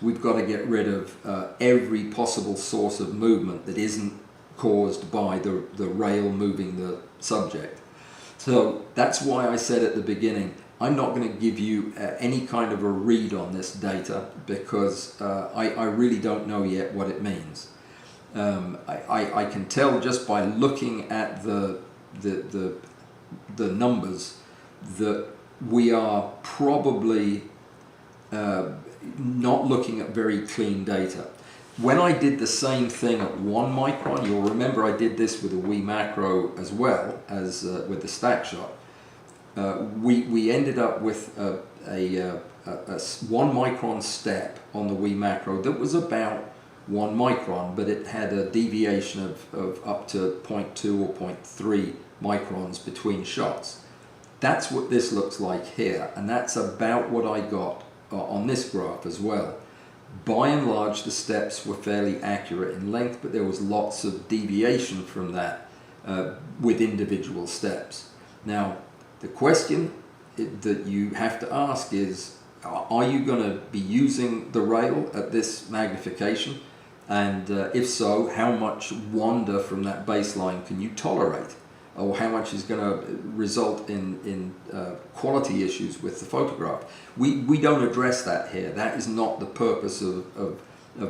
We've got to get rid of every possible source of movement that isn't caused by the rail moving the subject. So that's why I said at the beginning, I'm not going to give you any kind of a read on this data, because I really don't know yet what it means. I can tell just by looking at the numbers that we are probably not looking at very clean data. When I did the same thing at 1 micron, you'll remember I did this with a Wii Macro as well as with the stack shot. We ended up with a 1 micron step on the Wii Macro that was about 1 micron, but it had a deviation of up to 0.2 or 0.3 microns between shots. That's what this looks like here, and that's about what I got on this graph as well. By and large, the steps were fairly accurate in length, but there was lots of deviation from that with individual steps. Now, the question that you have to ask is, are you going to be using the rail at this magnification? And if so, how much wander from that baseline can you tolerate? Or how much is going to result in quality issues with the photograph? We don't address that here. That is not the purpose of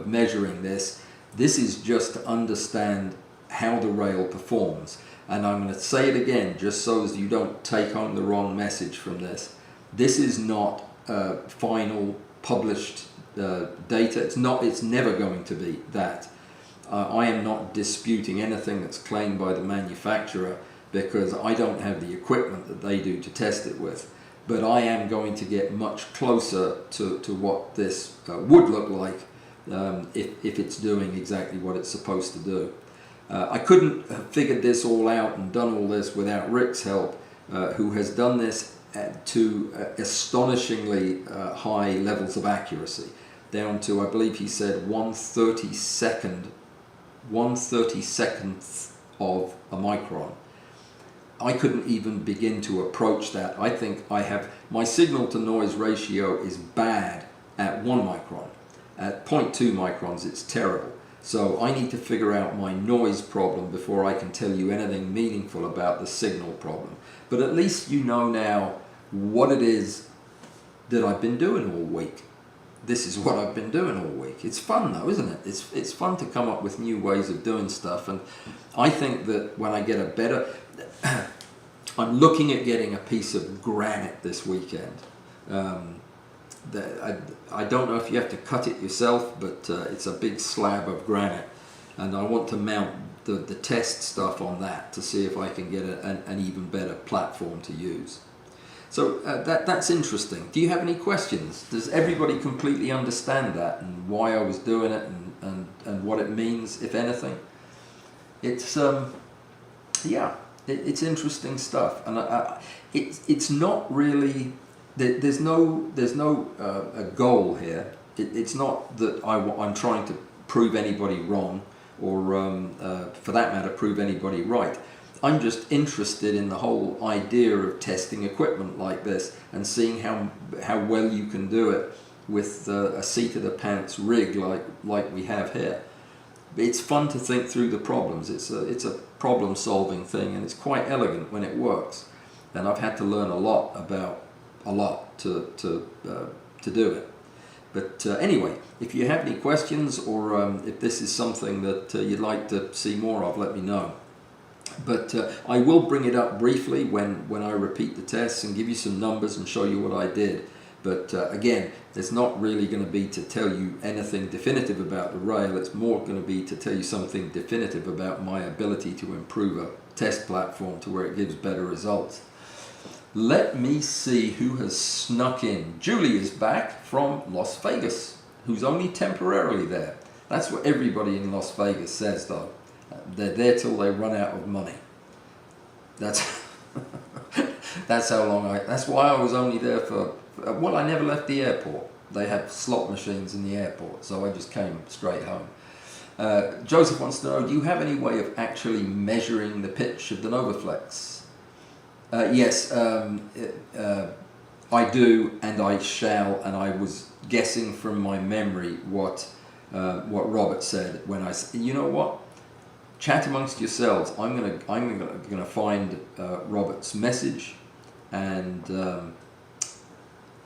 measuring this. This is just to understand how the rail performs. And I'm going to say it again, just so as you don't take home the wrong message from this. This is not final published data. It's never going to be that. I am not disputing anything that's claimed by the manufacturer, because I don't have the equipment that they do to test it with. But I am going to get much closer to what this would look like if it's doing exactly what it's supposed to do. I couldn't have figured this all out and done all this without Rick's help, who has done this to astonishingly high levels of accuracy, down to, I believe he said, 1/32nd of a micron. I couldn't even begin to approach that. I think my signal to noise ratio is bad at 1 micron. At 0.2 microns it's terrible. So I need to figure out my noise problem before I can tell you anything meaningful about the signal problem. But at least you know now what it is that I've been doing all week. This is what I've been doing all week. It's fun though, isn't it? It's fun to come up with new ways of doing stuff, and I think that when I get a better... I'm looking at getting a piece of granite this weekend. I don't know if you have to cut it yourself, but it's a big slab of granite, and I want to mount the test stuff on that to see if I can get an even better platform to use. So that's interesting. Do you have any questions? Does everybody completely understand that and why I was doing it and what it means, if anything? It's yeah, it's interesting stuff, and it's not really. There's no a goal here. It's not that I'm trying to prove anybody wrong, or for that matter, prove anybody right. I'm just interested in the whole idea of testing equipment like this and seeing how well you can do it with a seat of the pants rig like we have here. It's fun to think through the problems. It's a problem solving thing, and it's quite elegant when it works. And I've had to learn a lot to do it. But anyway, if you have any questions, or if this is something that you'd like to see more of, let me know. But I will bring it up briefly when I repeat the tests and give you some numbers and show you what I did. But again, it's not really going to be to tell you anything definitive about the rail. It's more going to be to tell you something definitive about my ability to improve a test platform to where it gives better results. Let me see who has snuck in. Julie is back from Las Vegas, who's only temporarily there. That's what everybody in Las Vegas says, though. They're there till they run out of money. That's that's how long that's why I was only there for, well, I never left the airport. They have slot machines in the airport, so I just came straight home. Joseph wants to know, do you have any way of actually measuring the pitch of the Novoflex? Yes, I do, and I shall, and I was guessing from my memory what Robert said when I said, you know what? Chat amongst yourselves. I'm gonna find Robert's message, and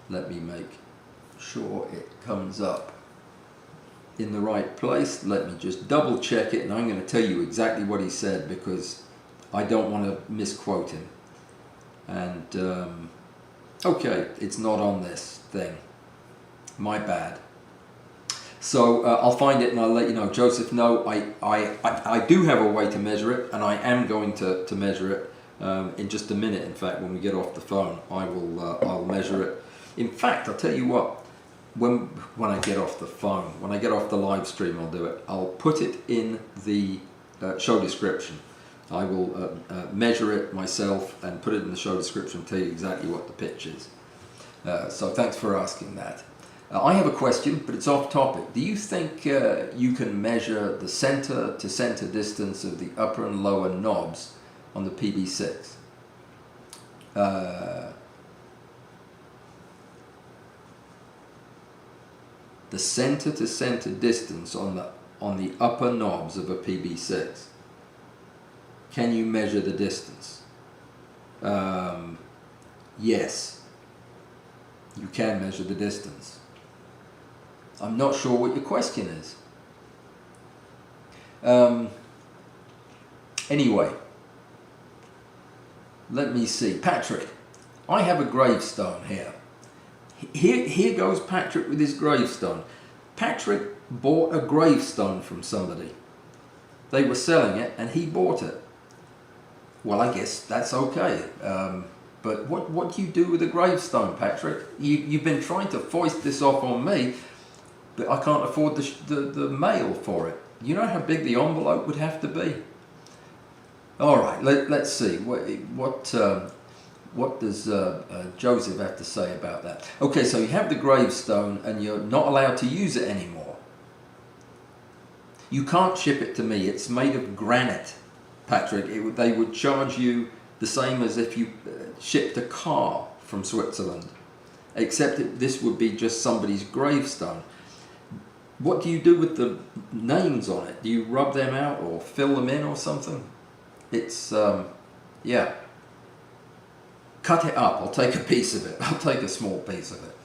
let me make sure it comes up in the right place. Let me just double check it, and I'm going to tell you exactly what he said, because I don't want to misquote him. And okay, it's not on this thing. My bad. So I'll find it and I'll let you know. Joseph, no, I do have a way to measure it, and I am going to measure it in just a minute. In fact, when we get off the phone, I'll measure it. In fact, I'll tell you what, when I get off the phone, when I get off the live stream, I'll do it. I'll put it in the show description. I will measure it myself and put it in the show description, tell you exactly what the pitch is. So thanks for asking that. I have a question, but it's off topic. Do you think you can measure the center to center distance of the upper and lower knobs on the PB6? The center to center distance on the upper knobs of a PB6. Can you measure the distance? Yes, you can measure the distance. I'm not sure what your question is. Anyway, let me see. Patrick, I have a gravestone here. Here goes Patrick with his gravestone. Patrick bought a gravestone from somebody. They were selling it and he bought it. Well, I guess that's okay. But what do you do with a gravestone, Patrick? You've been trying to foist this off on me, but I can't afford the mail for it. You know how big the envelope would have to be? All right, let's see. what does Joseph have to say about that? Okay, so you have the gravestone and you're not allowed to use it anymore. You can't ship it to me. It's made of granite, Patrick. They would charge you the same as if you shipped a car from Switzerland, except this would be just somebody's gravestone. What do you do with the names on it? Do you rub them out or fill them in or something? It's, yeah. Cut it up. I'll take a piece of it. I'll take a small piece of it.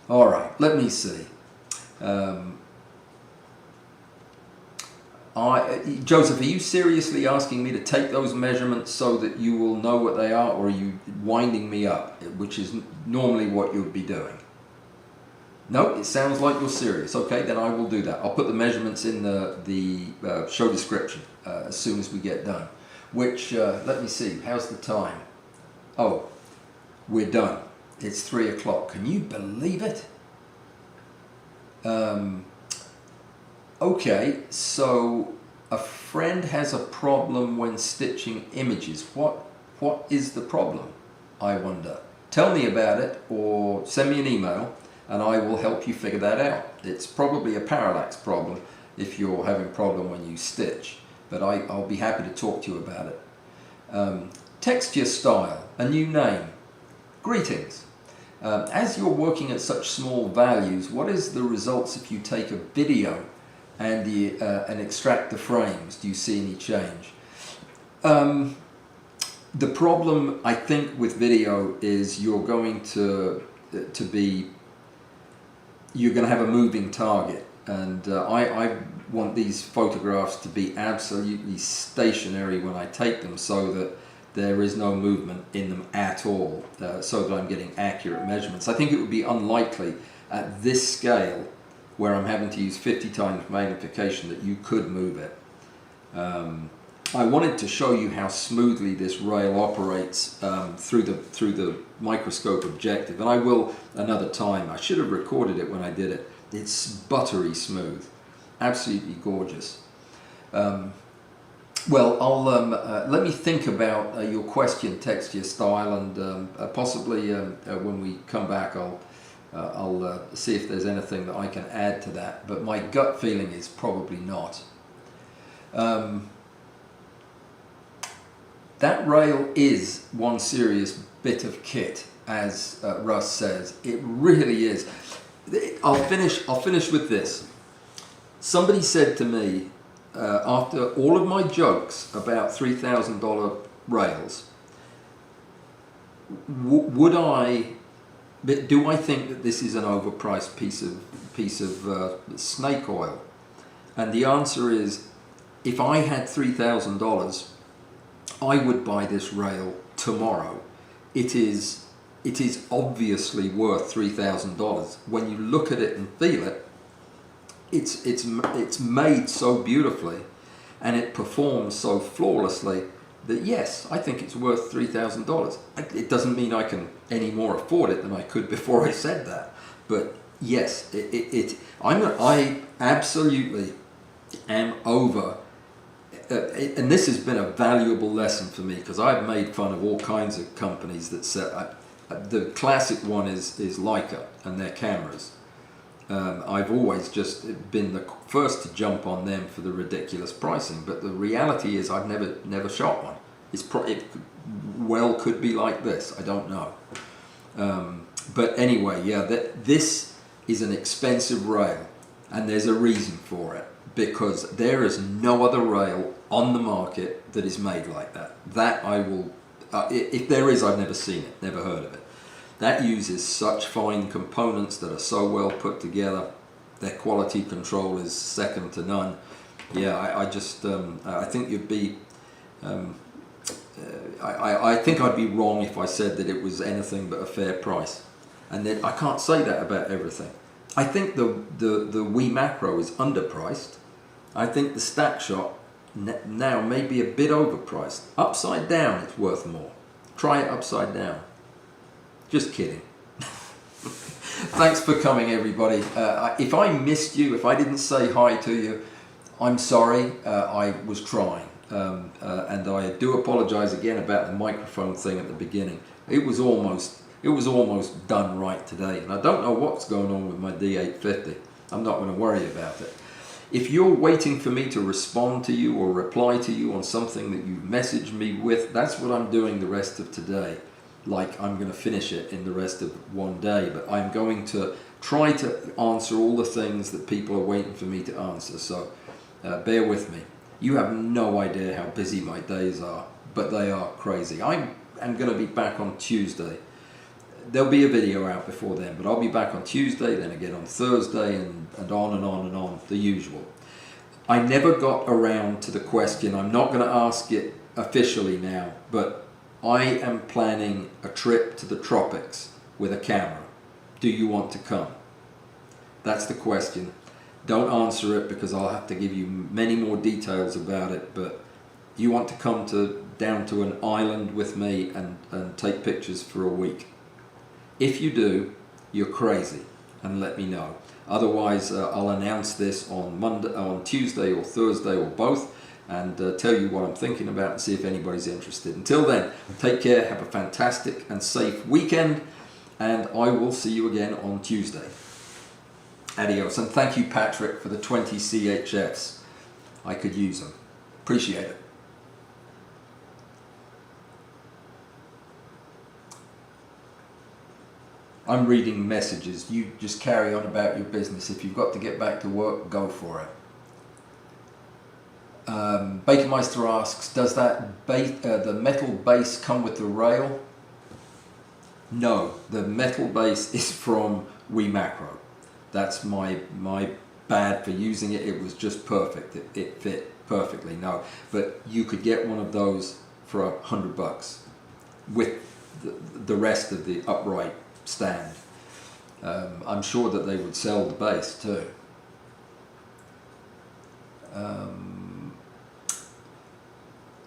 All right, let me see. Joseph, are you seriously asking me to take those measurements so that you will know what they are, or are you winding me up, which is normally what you would be doing? No, it sounds like you're serious. Okay, then I will do that. I'll put the measurements in the show description as soon as we get done. Which, let me see, how's the time? Oh, we're done. It's 3 o'clock. Can you believe it? Okay, so a friend has a problem when stitching images. What is the problem, I wonder? Tell me about it or send me an email and I will help you figure that out. It's probably a parallax problem if you're having a problem when you stitch, but I'll be happy to talk to you about it. Texture style, a new name. Greetings. As you're working at such small values, what is the results if you take a video and extract the frames? Do you see any change? The problem, I think, with video is you're going to have a moving target, and I want these photographs to be absolutely stationary when I take them, so that there is no movement in them at all, so that I'm getting accurate measurements. I think it would be unlikely at this scale, where I'm having to use 50 times magnification, that you could move it. I wanted to show you how smoothly this rail operates through the microscope objective, and I will another time. I should have recorded it when I did it. It's buttery smooth, absolutely gorgeous. Well, I'll let me think about your question, texture style, and possibly when we come back, I'll see if there's anything that I can add to that. But my gut feeling is probably not. That rail is one serious bit of kit, as Russ says. It really is. I'll finish with this. Somebody said to me, after all of my jokes about $3,000 rails, do I think that this is an overpriced piece of snake oil? And the answer is, if I had $3,000, I would buy this rail tomorrow. It is obviously worth $3,000. When you look at it and feel it, it's made so beautifully and it performs so flawlessly that yes, I think it's worth $3,000. It doesn't mean I can any more afford it than I could before I said that, but yes, I absolutely am over. And this has been a valuable lesson for me, because I've made fun of all kinds of companies that say, the classic one is Leica and their cameras. I've always just been the first to jump on them for the ridiculous pricing, but the reality is I've never shot one. It well could be like this, I don't know. But anyway, yeah, this is an expensive rail, and there's a reason for it, because there is no other rail on the market that is made like that. That I will, if there is, I've never seen it, never heard of it. That uses such fine components that are so well put together. Their quality control is second to none. Yeah, I think you'd be, I think I'd be wrong if I said that it was anything but a fair price. And then I can't say that about everything. I think the Wii Macro is underpriced. I think the Stack Shot now may be a bit overpriced. Upside down, it's worth more. Try it upside down. Just kidding. Thanks for coming, everybody. If I missed you, if I didn't say hi to you, I'm sorry. I was trying. and I do apologize again about the microphone thing at the beginning. It was almost done right today, and I don't know what's going on with my D850. I'm not going to worry about it. If you're waiting for me to respond to you or reply to you on something that you've messaged me with, that's what I'm doing the rest of today. Like, I'm going to finish it in the rest of one day, but I'm going to try to answer all the things that people are waiting for me to answer, so bear with me. You have no idea how busy my days are, but they are crazy. I am going to be back on Tuesday. There'll be a video out before then, but I'll be back on Tuesday, then again on Thursday, and on and on and on, the usual. I never got around to the question, I'm not going to ask it officially now, but I am planning a trip to the tropics with a camera. Do you want to come? That's the question. Don't answer it because I'll have to give you many more details about it, but you want to come down to an island with me and take pictures for a week. If you do, you're crazy, and let me know. Otherwise, I'll announce this on Tuesday or Thursday or both, and tell you what I'm thinking about and see if anybody's interested. Until then, take care, have a fantastic and safe weekend, and I will see you again on Tuesday. Adios, and thank you, Patrick, for the 20 CHFs. I could use them. Appreciate it. I'm reading messages. You just carry on about your business. If you've got to get back to work, go for it. Bakermeister asks, does that the metal base come with the rail? No, the metal base is from WeMacro. That's my bad for using it. It was just perfect. It fit perfectly. No, but you could get one of those for $100 with the rest of the upright stand. I'm sure that they would sell the base too.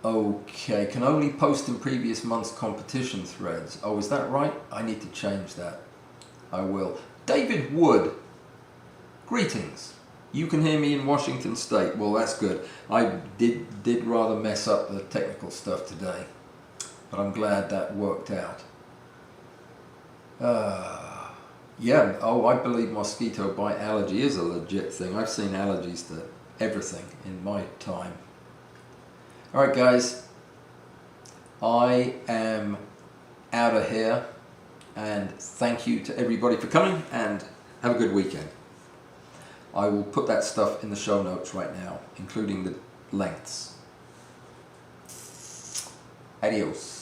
Okay, can only post in previous month's competition threads. Oh, is that right? I need to change that. I will. David Wood, greetings. You can hear me in Washington State. Well, that's good. I did rather mess up the technical stuff today, but I'm glad that worked out. Yeah, oh, I believe mosquito bite allergy is a legit thing. I've seen allergies to everything in my time. Alright guys, I am out of here, and thank you to everybody for coming, and have a good weekend. I will put that stuff in the show notes right now, including the lengths. Adios.